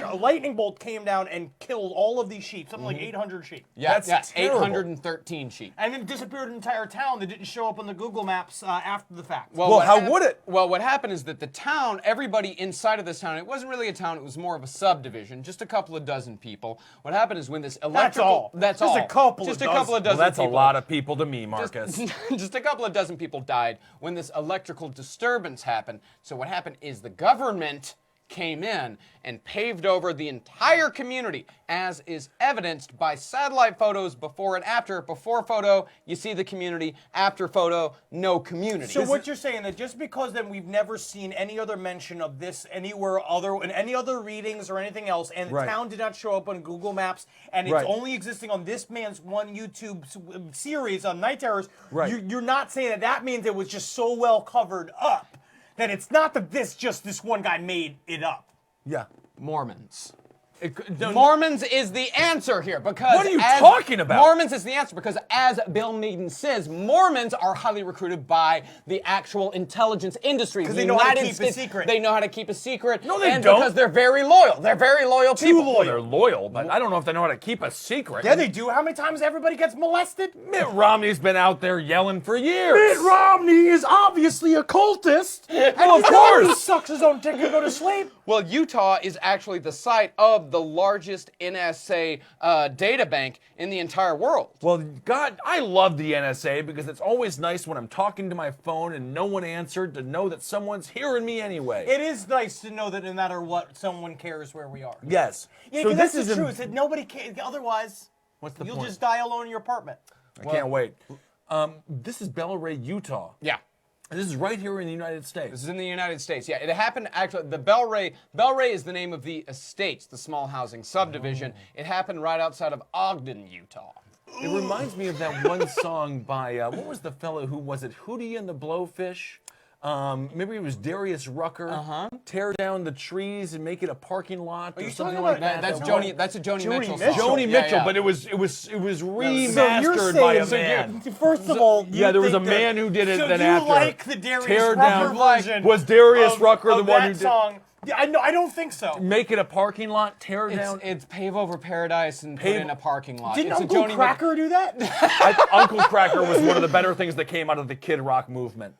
A lightning bolt came down and killed all of these sheep, something like 800 sheep. Yeah, That's terrible. 813 sheep. And then disappeared an entire town that didn't show up on the Google Maps after the fact. Well, what how hap- would it? Well, what happened is that the town, everybody inside of this town, it wasn't really a town, it was more of a subdivision, just a couple of dozen people. What happened is when this electrical... all. That's Just all. a couple Just of a couple of dozen. dozen Well, that's people. a lot of people to me, Marcus. Just a couple of dozen people died when this electrical disturbance happened. So what happened is the government came in and paved over the entire community, as is evidenced by satellite photos before and after. Before photo, you see the community. After photo, no community. So what you're saying that just because then we've never seen any other mention of this anywhere other in any other readings or anything else, and the Right. town did not show up on Google Maps, and it's Right. only existing on this man's one YouTube series on Night Terrors, Right. you're not saying that that means it was just so well covered up that it's not that this one guy made it up. Yeah. Mormons. No, Mormons is the answer here because What are you talking about? Mormons is the answer because, as Bill Maiden says, Mormons are highly recruited by the actual intelligence industry. 'Cause The they know how to United keep a States- secret. They know how to keep a secret. No, they and don't. because they're very loyal. They're very loyal people. Well, they're loyal, but I don't know if they know how to keep a secret. Yeah, they do. How many times everybody gets molested? Mitt Romney's been out there yelling for years. Mitt Romney is obviously a cultist. Well, of He course. sucks his own dick and go to sleep. Well, Utah is actually the site of the largest NSA data bank in the entire world. Well, God, I love the NSA because it's always nice when I'm talking to my phone and no one answered to know that someone's hearing me anyway. It is nice to know that no matter what, someone cares where we are. Yes. Yeah, So because that's this the is truth. That nobody cares. Otherwise, What's the you'll point? just die alone in your apartment. I can't wait. This is Bel-Ray, Utah. Yeah. And this is right here in the United States. This is in the United States. Yeah, it happened actually. The Bell Ray is the name of the estates, the small housing subdivision. It happened right outside of Ogden, Utah. It reminds me of that one song by, what was the fellow who was it? Hootie and the Blowfish? Maybe it was Darius Rucker. Tear down the trees and make it a parking lot or you something talking like about- that. That's Joni. That's a Joni Mitchell song. Mitchell. Joni Yeah, Mitchell, yeah. but it was remastered So you're by a saying, man. first of all, you Yeah, there was think a man who did it. So then you after like the Darius Tear Rucker down version? was Darius of, Rucker of the one that who did song? Yeah, I don't think so. make it a parking lot? Tear It's, down. it's pave over paradise and put Pave- in a parking lot. Didn't it's a Uncle Joni Cracker do that? Uncle Cracker was one of the better things that came out of the Kid Rock movement.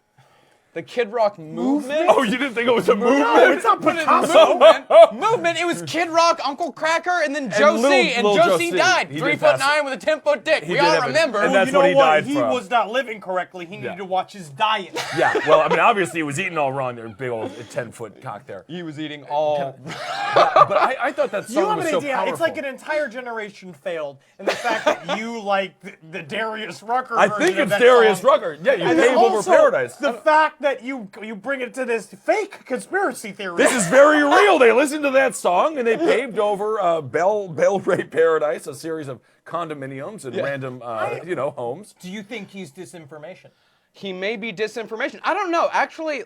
The Kid Rock movement? Oh, you didn't think it was a movement? No, it's not Picasso. Movement. It was Kid Rock, Uncle Cracker, and then Lil- Josie. And Lil Josie Josie. died. He 3 did foot pass 9 with a 10-foot dick. He We did all have it. remember. And Well, that's you know what he what? died He from. was not living correctly. He needed to watch his diet. Yeah, well, I mean, obviously he was eating all wrong there. Big old 10-foot cock there. He was eating all. But I thought that You song have was an so idea. powerful. It's like an entire generation failed, and the fact that you like the Darius Rucker I version think of it's that Darius song. Rucker. Yeah, you And pave then over also, paradise. The fact that you bring it to this fake conspiracy theory. This is very real. They listened to that song and they paved over Bell Ray Paradise, a series of condominiums and random, homes. Do you think he's disinformation? He may be disinformation. I don't know. Actually,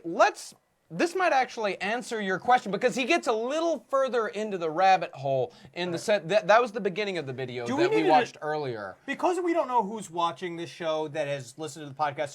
this might actually answer your question because he gets a little further into the rabbit hole in the set. That was the beginning of the video that we watched earlier. Because we don't know who's watching this show that has listened to the podcast,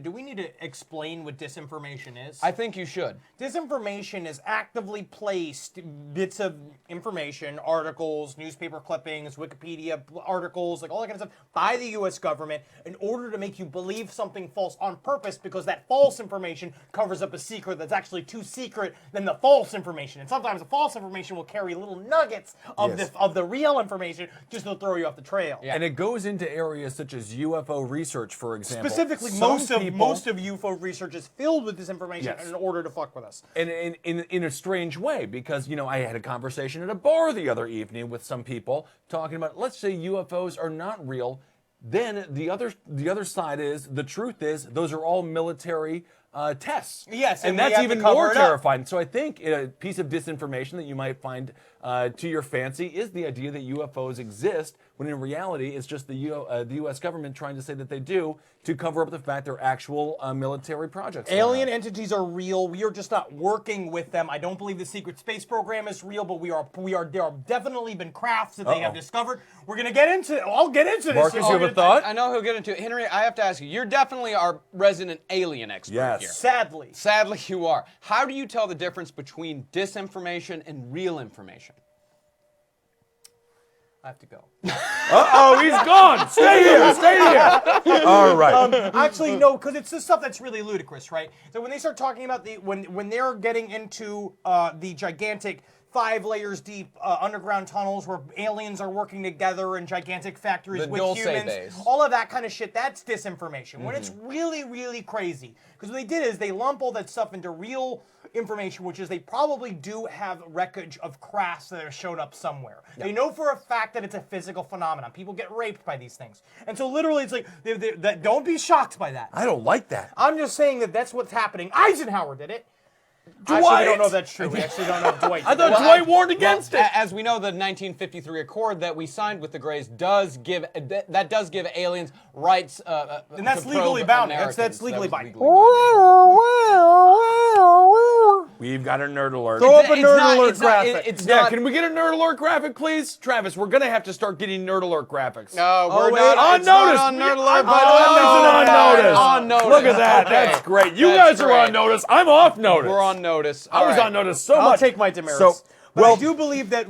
do we need to explain what disinformation is? I think you should. Disinformation is actively placed bits of information, articles, newspaper clippings, Wikipedia articles, like all that kind of stuff, by the U.S. government in order to make you believe something false on purpose because that false information covers up a secret that's actually too secret than the false information. And sometimes the false information will carry little nuggets of the real information just to throw you off the trail. And it goes into areas such as UFO research, for example. Specifically, most of UFO research is filled with disinformation in order to fuck with us. And in a strange way, because I had a conversation at a bar the other evening with some people talking about, let's say UFOs are not real. Then the other side is, the truth is, those are all military tests. Yes, and that's even more terrifying. So I think a piece of disinformation that you might find to your fancy is the idea that UFOs exist, when in reality it's just the U.S. government trying to say that they do to cover up the fact they're actual military projects. Alien entities are real. We are just not working with them. I don't believe the secret space program is real, but there have definitely been crafts that they have discovered. We're gonna get into. I'll get into this. Marcus, you have a thought? I know he'll get into it. Henry, I have to ask you. You're definitely our resident alien expert here. Sadly. Sadly, you are. How do you tell the difference between disinformation and real information? I have to go. Uh-oh, he's gone. Stay here. All right. Actually, no, because it's the stuff that's really ludicrous, right? So when they start talking about when they're getting into the gigantic 5 layers deep underground tunnels where aliens are working together in gigantic factories with humans, all of that kind of shit, that's disinformation. When it's really, really crazy. Because what they did is they lump all that stuff into real information, which is they probably do have wreckage of crafts that have shown up somewhere. They know for a fact that it's a physical phenomenon. People get raped by these things. And so literally it's like, don't be shocked by that. I don't like that. I'm just saying that that's what's happening. Eisenhower did it. Dwight! Actually, we don't know if that's true. We actually don't know if Dwight did I thought Dwight warned against it. As we know, the 1953 Accord that we signed with the Greys does give aliens rights. And that's legally binding. That's legally binding. We've got a nerd alert. Throw up a nerd alert graphic. Can we get a nerd alert graphic, please? Travis, we're going to have to start getting nerd alert graphics. No, we're not. On notice. On nerd alert, on notice. Look at that. Okay. That's great. You guys are on notice. I'm off notice. We're on notice. I was on notice so much. I'll take my demerits. But I do believe that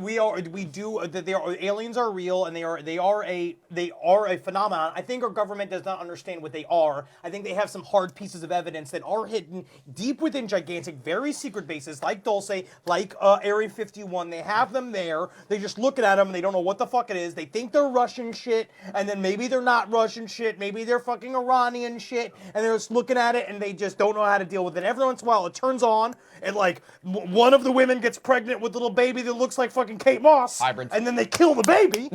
aliens are real and they are a phenomenon. I think our government does not understand what they are. I think they have some hard pieces of evidence that are hidden deep within gigantic, very secret bases like Dulce, like Area 51. They have them there. They just looking at them and they don't know what the fuck it is. They think they're Russian shit, and then maybe they're not Russian shit. Maybe they're fucking Iranian shit, and they're just looking at it and they just don't know how to deal with it. Every once in a while, it turns on, and like one of the women gets pregnant with little baby that looks like fucking Kate Moss. Hybrids. And then they kill the baby.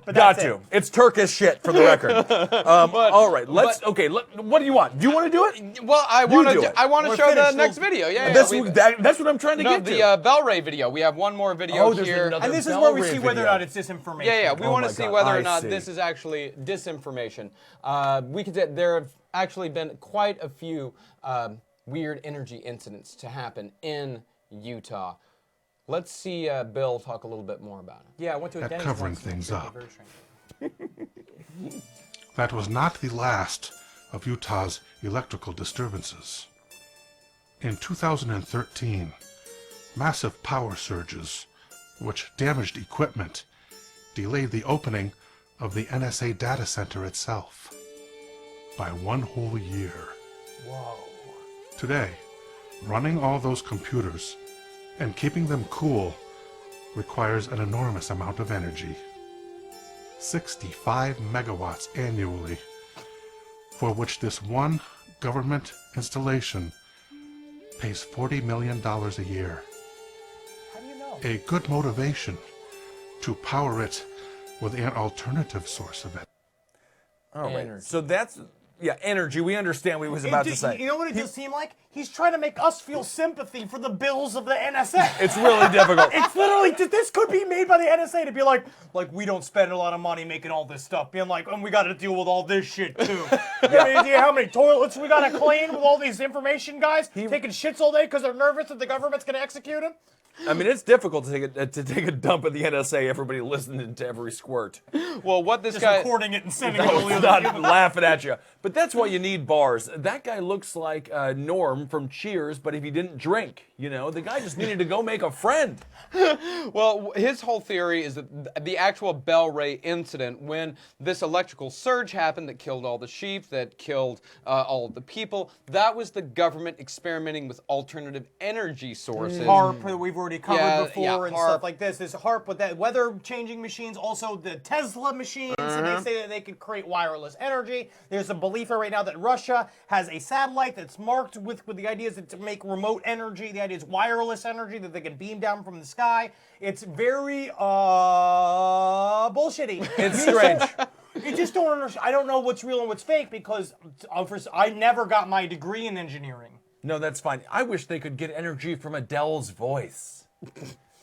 But Got to. It's Turkish shit, for the record. All right, let's. What do you want? Do you want to do it? Well, I want to show the next video. Yeah, that's what I'm trying to get to. The Bell Ray video. We have one more video here. And this is where we see whether or not it's disinformation. Yeah. We want to see whether or not this is actually disinformation. We can say there have actually been quite a few weird energy incidents to happen in Utah. Let's see Bill talk a little bit more about it. Yeah, I went to a Denny's covering once, things up. That was not the last of Utah's electrical disturbances. In 2013, massive power surges, which damaged equipment, delayed the opening of the NSA data center itself by 1 whole year. Whoa. Today, running all those computers and keeping them cool requires an enormous amount of energy. 65 megawatts annually, for which this one government installation pays $40 million a year. How do you know? A good motivation to power it with an alternative source of it. All right. So that's energy. We understand what he was about to say. You know what it does seem like? He's trying to make us feel sympathy for the bills of the NSA. It's really difficult. It's literally, this could be made by the NSA to be like we don't spend a lot of money making all this stuff. Being like, and we got to deal with all this shit too. You have any idea how many toilets we got to clean with all these information guys taking shits all day because they're nervous that the government's going to execute them? I mean, it's difficult to take a dump at the NSA. Everybody listening to every squirt. Well, what this Just guy recording it and sending it to No, all the it's other not people. laughing at you. But that's why you need bars. That guy looks like Norm from Cheers, but if he didn't drink, the guy just needed to go make a friend. Well, his whole theory is that the actual Bell Ray incident, when this electrical surge happened that killed all the sheep, that killed all of the people, that was the government experimenting with alternative energy sources. HARP that we've already covered before and HARP. stuff like this. There's HARP with that weather-changing machines, also the Tesla machines, and they say that they could create wireless energy. There's a belief right now that Russia has a satellite that's marked with the idea is to make remote energy. The idea is wireless energy that they can beam down from the sky. It's very bullshitty. It's strange. You just don't understand. I don't know what's real and what's fake because I never got my degree in engineering. No, that's fine. I wish they could get energy from Adele's voice.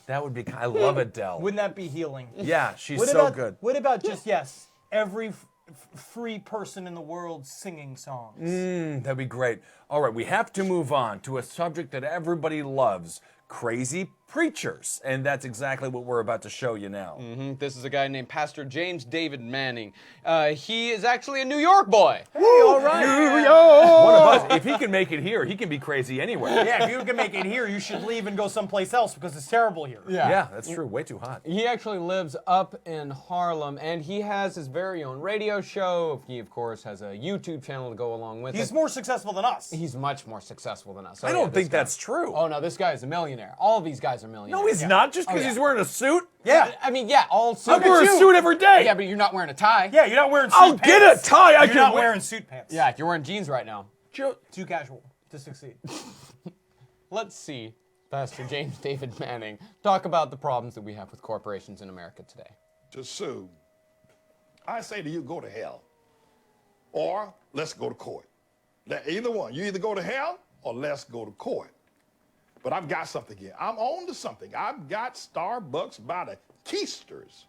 That would be. I love Adele. Wouldn't that be healing? Yeah, she's What so about, good. What about just, every free person in the world singing songs? That'd be great. All right, we have to move on to a subject that everybody loves. Crazy preachers. And that's exactly what we're about to show you now. This is a guy named Pastor James David Manning. He is actually a New York boy. Hey, all right. New York! One of us, if he can make it here, he can be crazy anywhere. Yeah, if you can make it here, you should leave and go someplace else because it's terrible here. Yeah, that's true. Way too hot. He actually lives up in Harlem, and he has his very own radio show. He, of course, has a YouTube channel to go along with He's it. more successful than us. He's much more successful than us. I don't think that's true. Oh, no, this guy is a millionaire. All of these guys are millionaires. No, he's not, just because he's wearing a suit. Yeah. I mean, yeah, all I suits. wear a suit every day. Yeah, but you're not wearing a tie. Yeah, you're not wearing suit I'll pants. get a tie. I You're can not wear- wearing suit pants. Yeah, you're wearing jeans right now. Too casual to succeed. Let's see Pastor James David Manning talk about the problems that we have with corporations in America today. To sue, I say to you, go to hell. Or let's go to court. Now, either one. You either go to hell or let's go to court. But I've got something here. I'm on to something. I've got Starbucks by the keisters.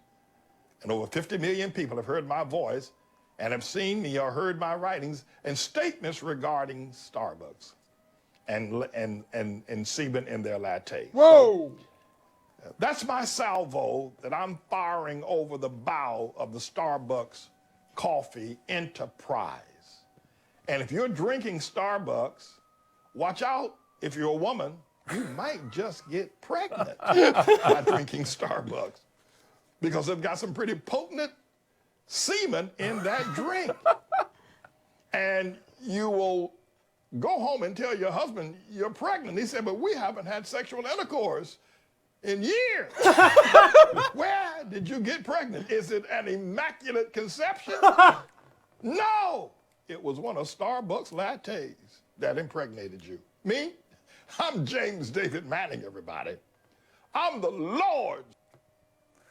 And over 50 million people have heard my voice and have seen me or heard my writings and statements regarding Starbucks and semen in their latte. Whoa! That's my salvo that I'm firing over the bow of the Starbucks coffee enterprise. And if you're drinking Starbucks, watch out. If you're a woman, you might just get pregnant by drinking Starbucks because they've got some pretty potent semen in that drink. And you will go home and tell your husband you're pregnant. He said, but we haven't had sexual intercourse in years. Where did you get pregnant? Is it an immaculate conception? No, it was one of Starbucks lattes that impregnated you. Me? I'm James David Manning, everybody. I'm the Lord.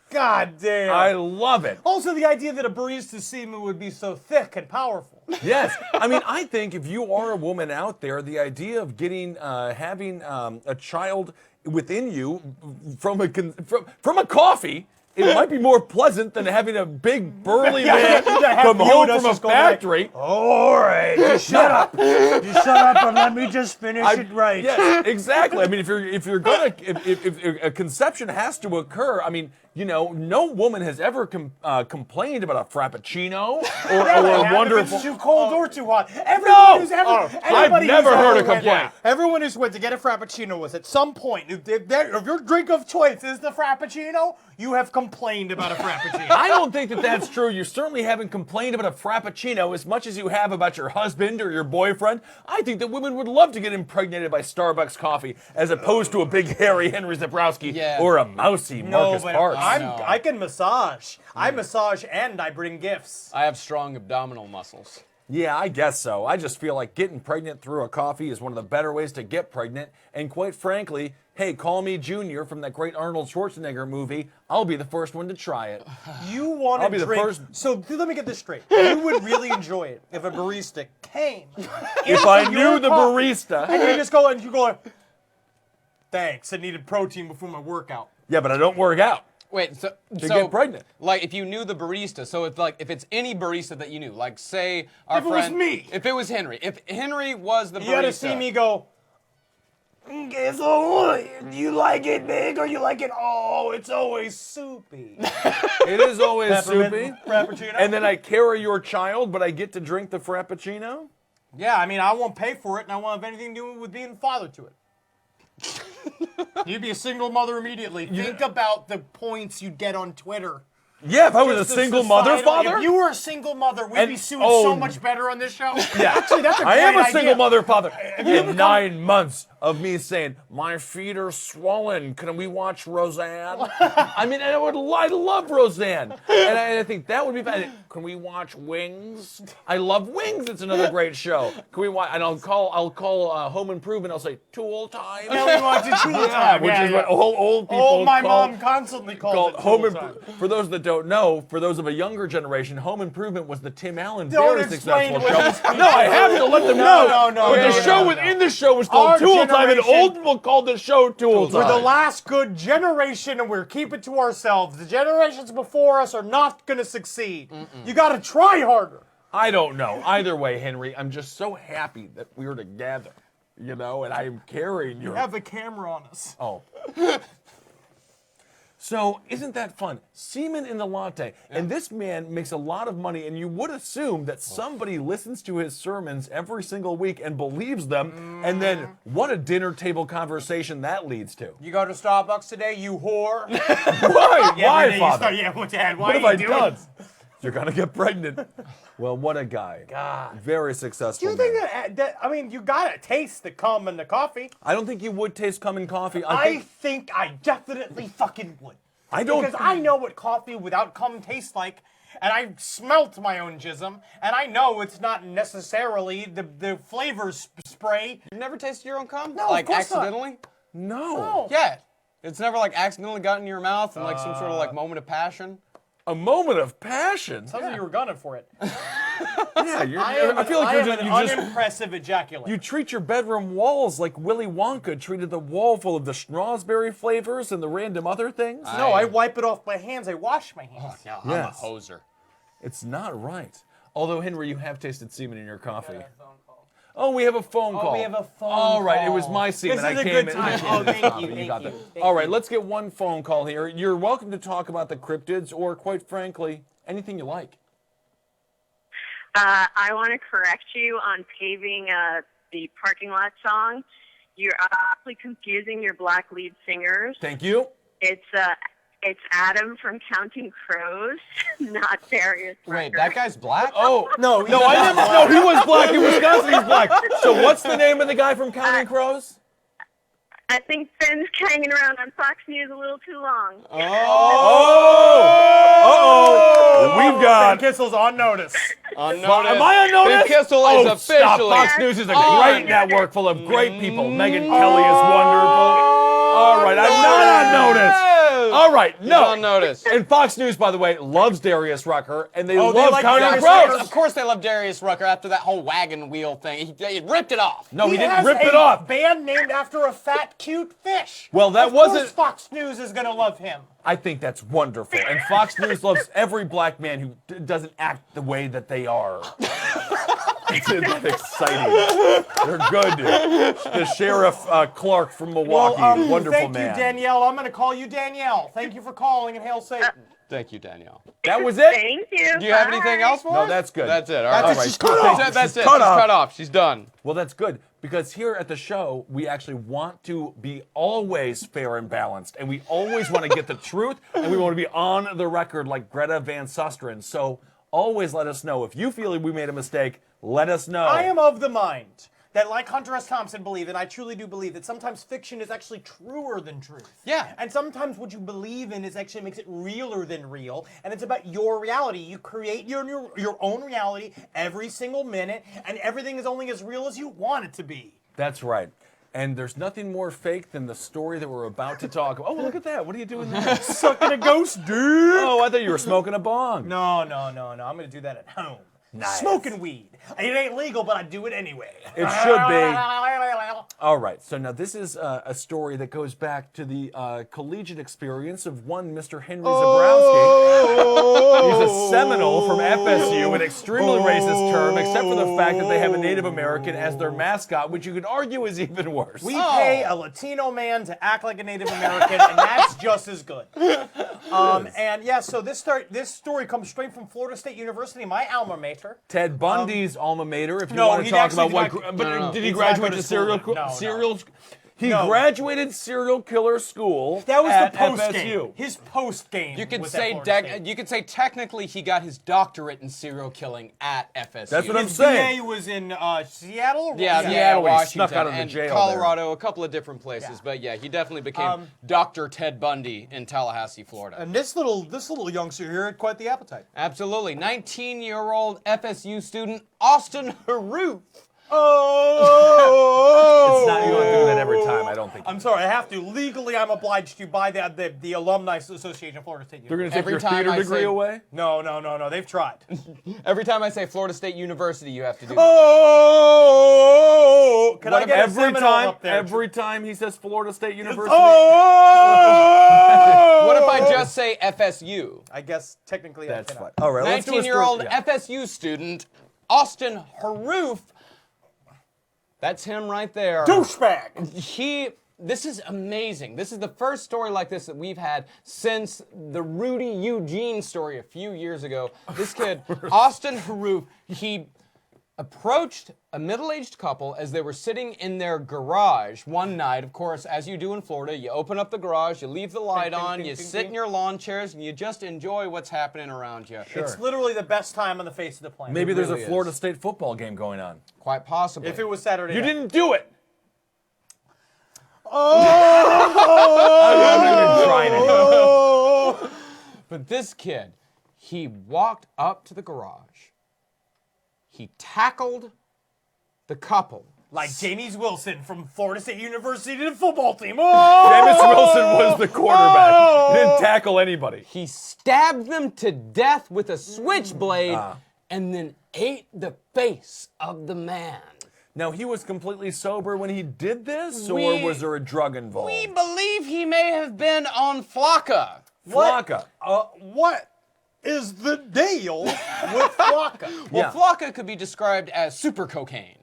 God damn. I love it. Also, the idea that a barista's semen would be so thick and powerful. Yes, I mean, I think if you are a woman out there, the idea of having a child within you from a coffee, it might be more pleasant than having a big burly man come home from a factory. All right, just shut up. Just shut up and let me just finish it right. Yes, exactly. I mean, if a conception has to occur, I mean, no woman has ever complained about a frappuccino or a wonderful. If it's too cold or too hot. Everyone who's ever, I've anybody never who's heard ever a went- complaint. Everyone who's went to get a frappuccino was at some point. If your drink of choice is the frappuccino, you have complained about a frappuccino. I don't think that that's true. You certainly haven't complained about a frappuccino as much as you have about your husband or your boyfriend. I think that women would love to get impregnated by Starbucks coffee as opposed to a big hairy Henry Zebrowski or a mousy Marcus Parks. I can massage. I massage and I bring gifts. I have strong abdominal muscles. Yeah, I guess so. I just feel like getting pregnant through a coffee is one of the better ways to get pregnant. And quite frankly, hey, call me Junior from that great Arnold Schwarzenegger movie. I'll be the first one to try it. You want I'll to be the drink. first- So let me get this straight. You would really enjoy it if a barista came. If I into knew your the coffee, barista. And you just go and you go, thanks, I needed protein before my workout. Yeah, but I don't work out. Wait, so get pregnant. Like, if you knew the barista, so if it's any barista that you knew, like say our If it was friend, me. if it was Henry, if Henry was the barista, You gotta see me go, guess what? Do you like it big or you like it? Oh, it's always soupy. It is always soupy. Peppermint Frappuccino. And then I carry your child, but I get to drink the Frappuccino? Yeah, I mean, I won't pay for it, and I won't have anything to do with being father to it. You'd be a single mother immediately. Think about the points you'd get on Twitter. Yeah, if I was Just a the single mother societal- father? If you were a single mother, we'd And- be sued oh, so much better on this show. Yeah. Actually, that's a I am great a single idea. mother father. In 9 months of me saying, my feet are swollen, can we watch Roseanne? I mean, I love Roseanne. And I think that would be fun. Can we watch Wings? I love Wings, it's another great show. Can we watch, and I'll call Home Improvement, I'll say, Tool Time. Yeah, we watch it Tool Time. Which is what all old people Oh, my call mom constantly calls called it Home Tool Time. Improvement. For those that don't know, for those of a younger generation, Home Improvement was the Tim Allen Don't very explain successful what show. No, I have to let them know. No, But the no, show no, within the show was called Our Tool Time, and generation- old people called the show Tool Time. We're the last good generation, and we're keeping it to ourselves. The generations before us are not going to succeed. You got to try harder. I don't know. Either way, Henry, I'm just so happy that we're together, you know, and I am carrying your... We have a camera on us. Oh. So, isn't that fun? Semen in the latte. And this man makes a lot of money, and you would assume that somebody listens to his sermons every single week and believes them, and then what a dinner table conversation that leads to. You go to Starbucks today, you whore. Why? Why, Father? Well, Dad, why What have are I you doing? done? You're gonna get pregnant. Well, what a guy. God. Very Do successful you think man. that, I mean, you got to taste the cum in the coffee. I don't think you would taste cum in coffee. I think I definitely fucking would. I don't. Because I know what coffee without cum tastes like, and I smelt my own jism, and I know it's not necessarily the flavor spray. you never tasted your own cum, No, of like course not. accidentally. No. Yeah, it's never like accidentally got in your mouth in like some sort of like moment of passion. A moment of passion. Sounds like you were gunning for it. Yeah, I feel like I you're am just, an you just unimpressive ejaculate. you treat your bedroom walls like Willy Wonka treated the wall full of the strawberry flavors and the random other things. No, I wipe it off my hands. I wash my hands. Yeah, I'm Yes. a hoser. It's not right. Although Henry, you have tasted semen in your coffee. Oh, we have a phone call. we have a phone All right, it was call. my semen. This I is a came good in. time. I came Oh, in the thank coffee. you, thank got you, that. thank All right, you. let's get one phone call here. You're welcome to talk about the cryptids or, quite frankly, anything you like. I want to correct you on paving the parking lot song. You're actually confusing your black lead singers. Thank you. It's Adam from Counting Crows, not Darius Wait, Rucker. that guy's black? Oh, No, no, I never. No, he was black. In Wisconsin, he's black. So, what's the name of the guy from Counting Crows? I think Ben's hanging around on Fox News a little too long. Oh, we've got. Ben Kissel's on notice. On Am I on notice? Ben Kissel oh, is officially stop. Fox News is a on. great network full of great people. Megyn Kelly is wonderful. All right, I'm not on notice. All right, no. on notice. And Fox News, by the way, loves Darius Rucker, and they Oh, they love like Counting Darius Crows. Rucker. Of course they love Darius Rucker after that whole wagon wheel thing. He ripped it off. No, he didn't has rip a it off. band named after a fat, cute fish. Well, that Of course wasn't- Fox News is gonna love him. I think that's wonderful. And Fox News loves every black man who doesn't act the way that they are. Isn't that exciting? They're good. The Sheriff Clark from Milwaukee, wonderful thank man. you, Danielle. I'm gonna call you Danielle. Thank you for calling and hail Satan. Thank you, Danielle. That was it? Thank you. Do you have Bye. anything else for No, us? that's good. That's it. All That's right. it. right, She's cool. cut Thank off. you. That's She's it. cut She's off. cut off. She's done. Well, that's good because here at the show, we actually want to be always fair and balanced, and we always want to get the truth, and we want to be on the record like Greta Van Susteren. So always let us know. If you feel like we made a mistake, let us know. I am of the mind that, like Hunter S. Thompson believed, and I truly do believe that sometimes fiction is actually truer than truth. Yeah. And sometimes what you believe in is actually makes it realer than real, and it's about your reality. You create your own reality every single minute, and everything is only as real as you want it to be. That's right. And there's nothing more fake than the story that we're about to talk about. Oh, look at that. What are you doing there? Sucking a ghost, dude. Oh, I thought you were smoking a bong. No. I'm gonna do that at home. Nice. Smoking weed. It ain't legal, but I do it anyway. It should be. All right, so now this is a story that goes back to the collegiate experience of one Mr. Henry Zabrowski. He's a Seminole from FSU, an extremely racist term, except for the fact that they have a Native American as their mascot, which you could argue is even worse. We pay a Latino man to act like a Native American, and that's just as good. And yeah, so this story comes straight from Florida State University, my alma mater. Ted Bundy's alma mater, if you no, want to he talk actually about did what. not- But did he He's not graduate go to to school. No. serial? He No. graduated serial killer school. That was at the post FSU. game. His post game. You could was say at Florida State. you could say technically he got his doctorate in serial killing at FSU. That's what I'm His saying. BA was in Seattle. Or Yeah, Seattle? Seattle, he Washington, snuck out of the and jail Colorado, a couple of different places. Yeah. But yeah, he definitely became Dr. Ted Bundy in Tallahassee, Florida. And this little youngster here had quite the appetite. Absolutely. 19-year-old FSU student Austin Haroof. Oh! It's not, you don't do that every time, I don't think. I'm sorry, I have to. Legally, I'm obliged to by the Alumni Association of Florida State They're University. going to take Every your time theater I degree say- away? No. They've tried. Every time I say Florida State University, you have to do that. Oh! Can I get a Seminole up there? Every time he says Florida State University. Oh! What if I just say FSU? I guess technically That's I fine. cannot. All right, let's do a story. 19-year-old Yeah. FSU student Austin Haroof. That's him right there. Douchebag! This is amazing. This is the first story like this that we've had since the Rudy Eugene story a few years ago. This kid, Austin Haroof, he approached a middle-aged couple as they were sitting in their garage one night. Of course, as you do in Florida, you open up the garage, you leave the light on, you sit in your lawn chairs, and you just enjoy what's happening around you. It's literally the best time on the face of the planet. Maybe there's really a is. Florida State football game going on. Quite possibly. If it was Saturday You night. didn't do it. Oh! I'm not even trying anymore. But this kid, he walked up to the garage, he tackled the couple. Like James Wilson from Florida State University to the football team. Jameis Wilson was the quarterback. He didn't tackle anybody. He stabbed them to death with a switchblade and then ate the face of the man. Now, he was completely sober when he did this, or We- was there a drug involved? We believe he may have been on Flocka. Flocka. What is the deal with Flocka? Well, Yeah. Flocka could be described as super cocaine.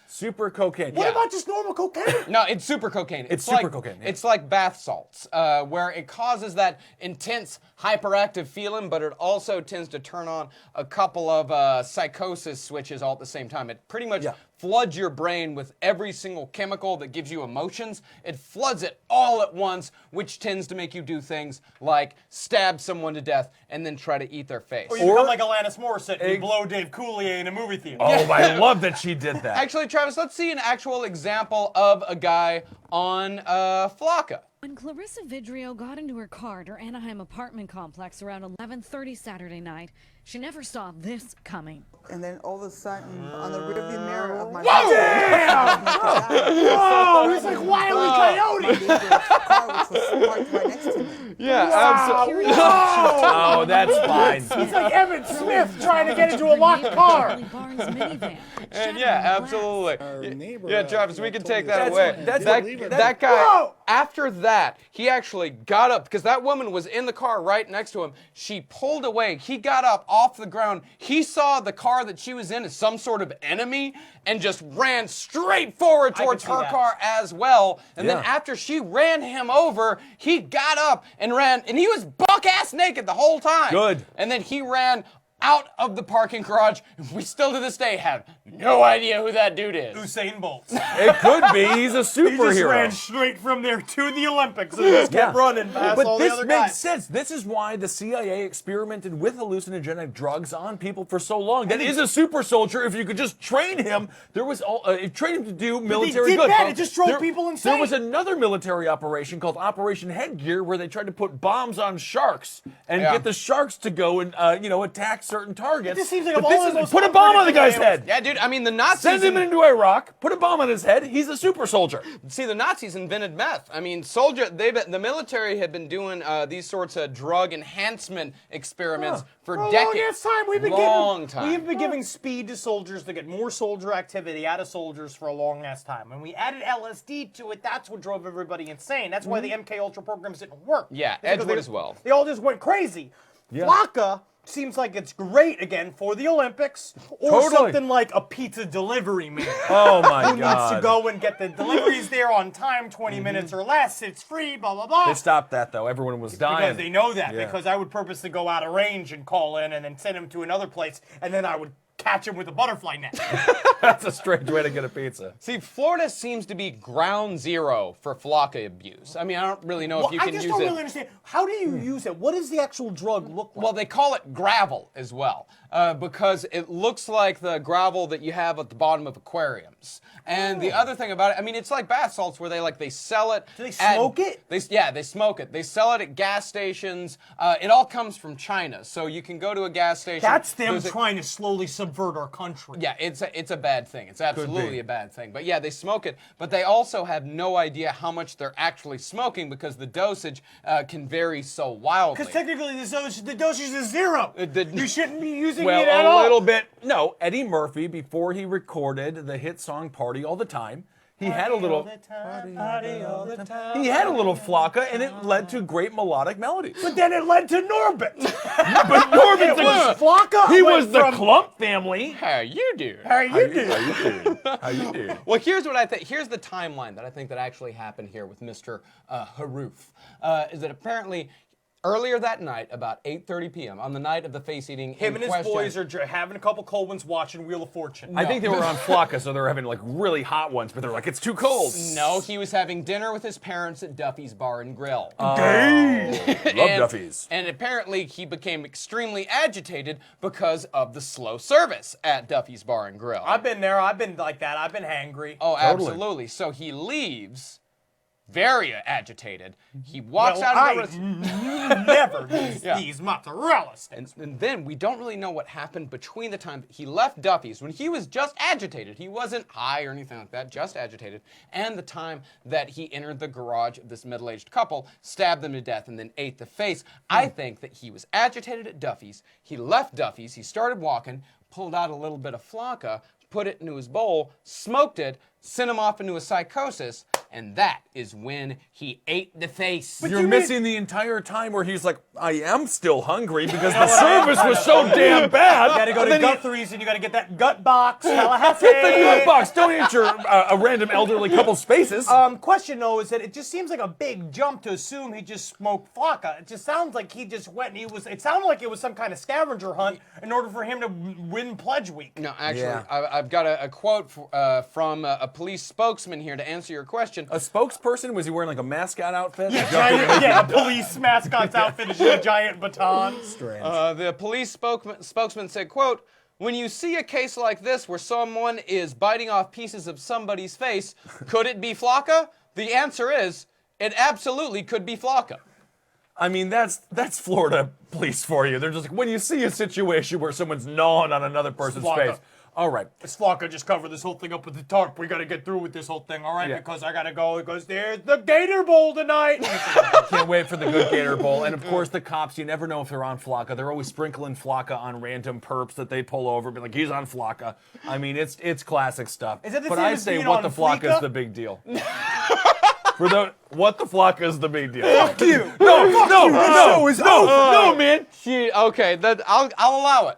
Super cocaine. What Yeah. about just normal cocaine? No, it's super cocaine. It's like, super cocaine, yeah. It's like bath salts, where it causes that intense hyperactive feeling, but it also tends to turn on a couple of psychosis switches all at the same time. It pretty much floods your brain with every single chemical that gives you emotions. It floods it all at once, which tends to make you do things like stab someone to death and then try to eat their face. Or you become like Alanis Morissette and you blow Dave Coulier in a movie theater. Oh, I love that she did that. Actually, Travis, let's see an actual example of a guy on Flocka. When Clarissa Vidrio got into her car at her Anaheim apartment complex around 11:30 Saturday night, she never saw this coming. And then all of a sudden, on the rearview mirror of my Oh, it's like Wile E. Coyote! car, which was parked right next to me. Yeah, Security Oh, that's fine. It's like Evan Smith trying to get into a locked car. Barnes minivan. And yeah, absolutely. Yeah, Travis, we can take that That's- away. that's- that guy, after that, he actually got up, because that woman was in the car right next to him. She pulled away. He got up off the ground. He saw the car that she was in as some sort of enemy and just ran straight forward towards see her that. car as well. And then Yeah. after she ran him over, he got up and ran, and he was buck-ass naked the whole time. Good. And then he ran out of the parking garage. We still to this day have no idea who that dude is. Usain Bolt. It could be. He's a He just superhero. ran straight from there to the Olympics and just kept Yeah. running past But all the this other makes guys. sense. This is why the CIA experimented with hallucinogenic drugs on people for so long. That is a super soldier. If you could just train him, there was train him to do military did good. that. It just drove people insane. There was another military operation called Operation Headgear where they tried to put bombs on sharks and Yeah. get the sharks to go and attack certain targets. It seems like But of this all is- of those put a bomb on the guy's unpredictable head. Yeah, dude. I mean, the Nazis. Send him into Iraq. Put a bomb on his head. He's a super soldier. See, the Nazis invented meth. I mean, the military had been doing these sorts of drug enhancement experiments for For a decades. long ass time. We've been giving speed to soldiers to get more soldier activity out of soldiers for a long ass time. When we added LSD to it, that's what drove everybody insane. That's why the MK Ultra programs didn't work. Yeah, It's because Edgewood they- as well. They all just went crazy. Flocka seems like it's great again for the Olympics, or Totally. something like a pizza delivery man. Oh my Who needs to go and get the deliveries there on time, 20 minutes or less, it's free, blah, blah, blah. They stopped that though. Everyone was dying. Because they know that. Yeah. Because I would purposely go out of range and call in and then send him to another place, and then I would catch him with a butterfly net. That's a strange way to get a pizza. See, Florida seems to be ground zero for flocka abuse. I mean, I don't really know if you I can just use don't it. really understand. How do you use it? What does the actual drug look like? Well, they call it gravel as well, because it looks like the gravel that you have at the bottom of aquariums. And the other thing about it, I mean, it's like bath salts where they sell it. Do they smoke it? They smoke it. They sell it at gas stations. It all comes from China, so you can go to a gas station. That's them there's a- trying to slowly subvert our country. Yeah, it's a bad thing. It's absolutely a bad thing. But yeah, they smoke it. But they also have no idea how much they're actually smoking because the dosage can vary so wildly. Because technically the dosage is zero. You shouldn't be using Well, it at all. a little bit. No, Eddie Murphy, before he recorded the hit song "Party All the Time," he had a little. Party all the time. He had a little flocka, and it led to great melodic melodies. But then it led to Norbit. But Norbit was Flocka. He went was the from- Clump family. How you do? How you do? How you doing? How you doing? Well, here's what I think. Here's the timeline that I think that actually happened here with Mr. Haroof. Is that apparently earlier that night, about 8:30 p.m., on the night of the face eating, Him and his boys are having a couple cold ones watching Wheel of Fortune. I think they were on flocka, so they were having like really hot ones, but they're like, it's too cold. No, he was having dinner with his parents at Duffy's Bar and Grill. Love Duffy's. And apparently he became extremely agitated because of the slow service at Duffy's Bar and Grill. I've been there. I've been like that. I've been hangry. Oh, Totally. absolutely. So he leaves, very agitated. He walks Well, out of the never use these mozzarella sticks. And then we don't really know what happened between the time he left Duffy's, when he was just agitated. He wasn't high or anything like that, just agitated. And the time that he entered the garage of this middle-aged couple, stabbed them to death, and then ate the face. I think that he was agitated at Duffy's. He left Duffy's. He started walking, pulled out a little bit of flocka, put it into his bowl, smoked it, sent him off into a psychosis, and that is when he ate the face. You're missing the entire time where he's like, I am still hungry because the service was so damn bad. You gotta go to Guthrie's and you gotta get that gut box. Tallahassee. Get the gut box. Don't eat your a random elderly couple's faces. Question though is that it just seems like a big jump to assume he just smoked flocka. It just sounds like he just went and it sounded like it was some kind of scavenger hunt in order for him to win Pledge Week. No, actually, I've got a quote from a police spokesman here to answer your question. A spokesperson? Was he wearing like a mascot outfit? A police mascot's outfit is a giant baton. Strange. The police spokesman said, quote, "When you see a case like this where someone is biting off pieces of somebody's face, could it be flocka? The answer is, it absolutely could be flocka." I mean, that's Florida police for you. They're just like, when you see a situation where someone's gnawing on another person's Flocka. face. All right. This flocka just covered this whole thing up with the tarp. We gotta get through with this whole thing, all right? Yeah. Because I gotta go. It goes, there's the Gator Bowl tonight. Can't wait for the good Gator Bowl. And of course, the cops, you never know if they're on flocka. They're always sprinkling flocka on random perps that they pull over. Be like, he's on flocka. I mean, it's classic stuff. Is it the but same I as say, being what on the flocka Fleeka? is the big deal. What the flocka is the big deal. Fuck you. No, man. Okay, I'll allow it.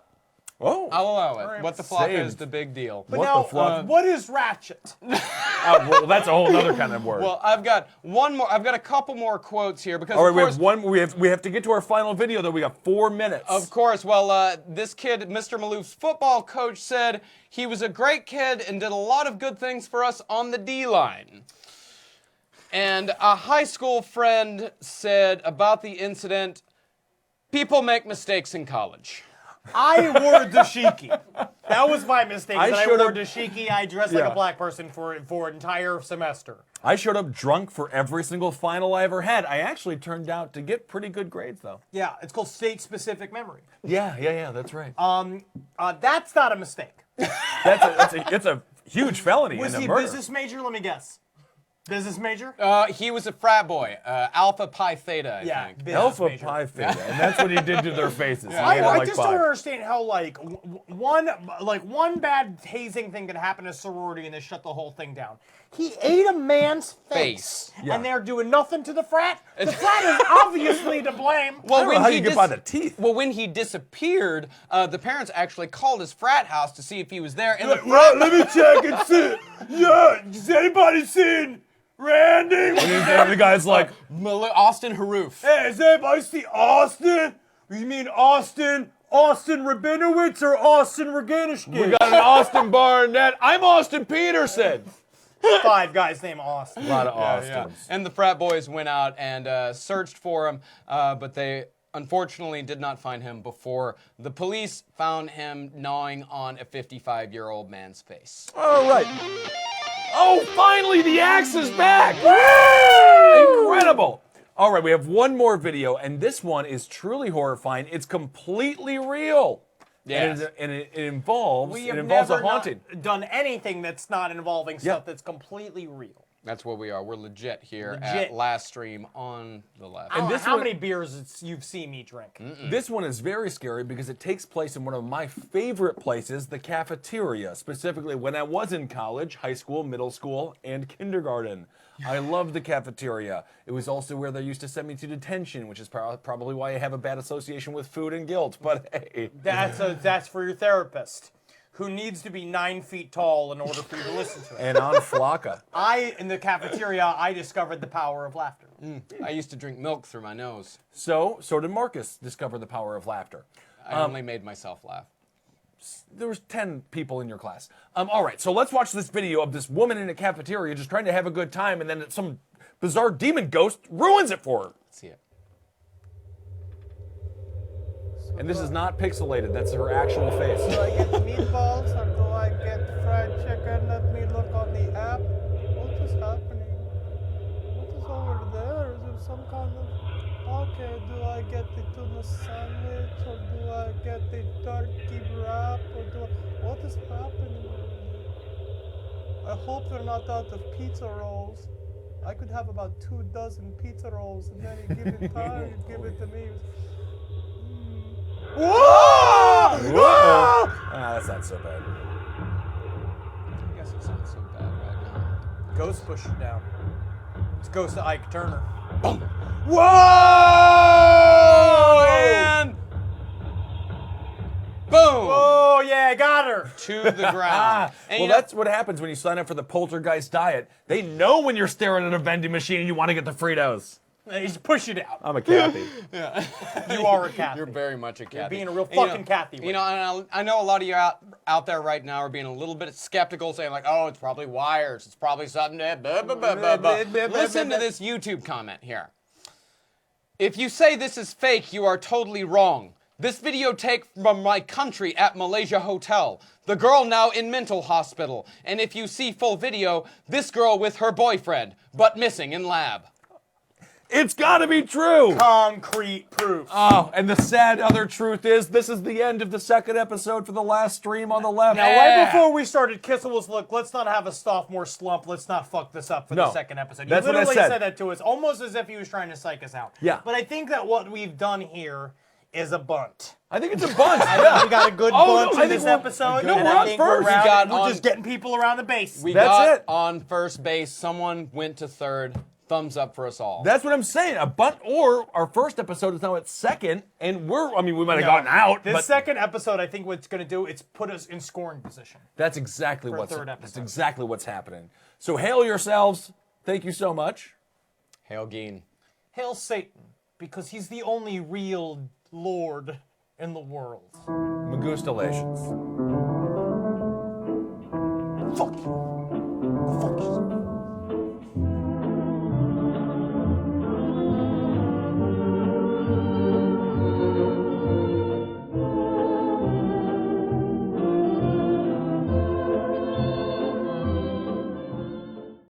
Oh. I'll allow it. What the flocka Saved. is the big deal. But What now, the flocka? what is ratchet? Well, that's a whole other kind of word. Well, I've got one more. I've got a couple more quotes here because All right, of we course, have one. We have to get to our final video, though. We got 4 minutes. Of course. Well, this kid, Mr. Maloof's football coach, said he was a great kid and did a lot of good things for us on the D-line. And a high school friend said about the incident, people make mistakes in college. I wore dashiki. That was my mistake. I I showed wore up- dashiki. I dressed like Yeah. a black person for an entire semester. I showed up drunk for every single final I ever had. I actually turned out to get pretty good grades, though. Yeah, it's called state-specific memory. Yeah, that's right. That's not a mistake. It's a huge felony Was and a he a murder. business major? Let me guess. Business major? He was a frat boy, Alpha Pi Theta, I think. business Alpha major. Pi Theta, and that's what he did to their faces. He I ate it like just don't pie. understand how one bad hazing thing could happen in a sorority and they shut the whole thing down. He ate a man's face, Yeah. and they're doing nothing to the frat. The frat is obviously to blame. I don't know how you get by the teeth. Well, when he disappeared, the parents actually called his frat house to see if he was there. And the frat Let me check and see. Yeah, has anybody seen Randy? And the guy's like, Austin Haroof. Hey, has anybody seen Austin? You mean Austin Rabinowitz or Austin Reganishkin? we got an Austin Barnett. I'm Austin Peterson. 5 guys named Austin. A lot of Yeah. Austins. And the frat boys went out and searched for him, but they unfortunately did not find him before the police found him gnawing on a 55-year-old man's face. All right. Oh, finally, the axe is back! Incredible! All right, we have one more video, and this one is truly horrifying. It's completely real. Yes. And it involves We it have involves a never haunting. done anything that's not involving stuff that's completely real. That's what we are. We're legit here Legit. at Last Stream on the left. And this how one- many beers you've seen me drink? This one is very scary because it takes place in one of my favorite places, the cafeteria, specifically when I was in college, high school, middle school, and kindergarten. I loved the cafeteria. It was also where they used to send me to detention, which is probably why I have a bad association with food and guilt, but hey. That's for your therapist, who needs to be 9 feet tall in order for you to listen to it. And on Flocka. In the cafeteria, I discovered the power of laughter. I used to drink milk through my nose. So did Marcus discover the power of laughter. I only made myself laugh. There was 10 people in your class. All right, so let's watch this video of this woman in a cafeteria just trying to have a good time, and then some bizarre demon ghost ruins it for her. Let's see it. And this is not pixelated. That's her actual face. Do I get meatballs or do I get fried chicken? Let me look on the app. What is happening? What is over there? Is there some kind of... Okay, do I get the tuna sandwich or do I get the turkey wrap or what is happening over there? I hope they're not out of pizza rolls. I could have about 24 pizza rolls and then you give it time, you give it to me. Whoa! That's not so bad. I guess it's not so bad right now. Ghost push it down. It's Ghost Ike Turner. Whoa! And boom! Oh yeah, got her. To the ground. And Well, you know- that's what happens when you sign up for the poltergeist diet. They know when you're staring at a vending machine and you want to get the Fritos. They just push it out. I'm a Kathy. You are a Kathy. You're very much a Kathy. being a real And, you fucking Kathy. You know, and I know a lot of you out there right now are being a little bit skeptical, saying like, "Oh, it's probably wires. It's probably something." Blah, blah, blah, blah, blah. Listen to this YouTube comment here. If you say this is fake, you are totally wrong. This video take from my country at Malaysia Hotel. The girl now in mental hospital. And if you see full video, this girl with her boyfriend, but missing in lab. It's got to be true. Concrete proof. Oh, and the sad other truth is this is the end of the second episode for the last stream on the left. Now, right before we started, Kissel was, look, let's not have a sophomore slump. Let's not fuck this up for the No. second episode. He That's what I literally said. said that to us, almost as if he was trying to psych us out. Yeah. But I think that what we've done here is a bunt. I think it's a bunch. I think we got a good bunch I in think this we're- episode. No, and we're I on think first. We're, around, We got we're just getting people around the base. We That's got it. on first base. Someone went to third. Thumbs up for us all. That's what I'm saying. A bunt or our first episode is now at second, and we might have gotten out. This but second episode, I think what it's going to do, it's put us in scoring position. that's exactly for a what's third that's episode. exactly what's happening. So hail yourselves. Thank you so much. Hail Geen. Hail Satan, because he's the only real Lord in the world. Magustalations. Fuck you. Fuck you.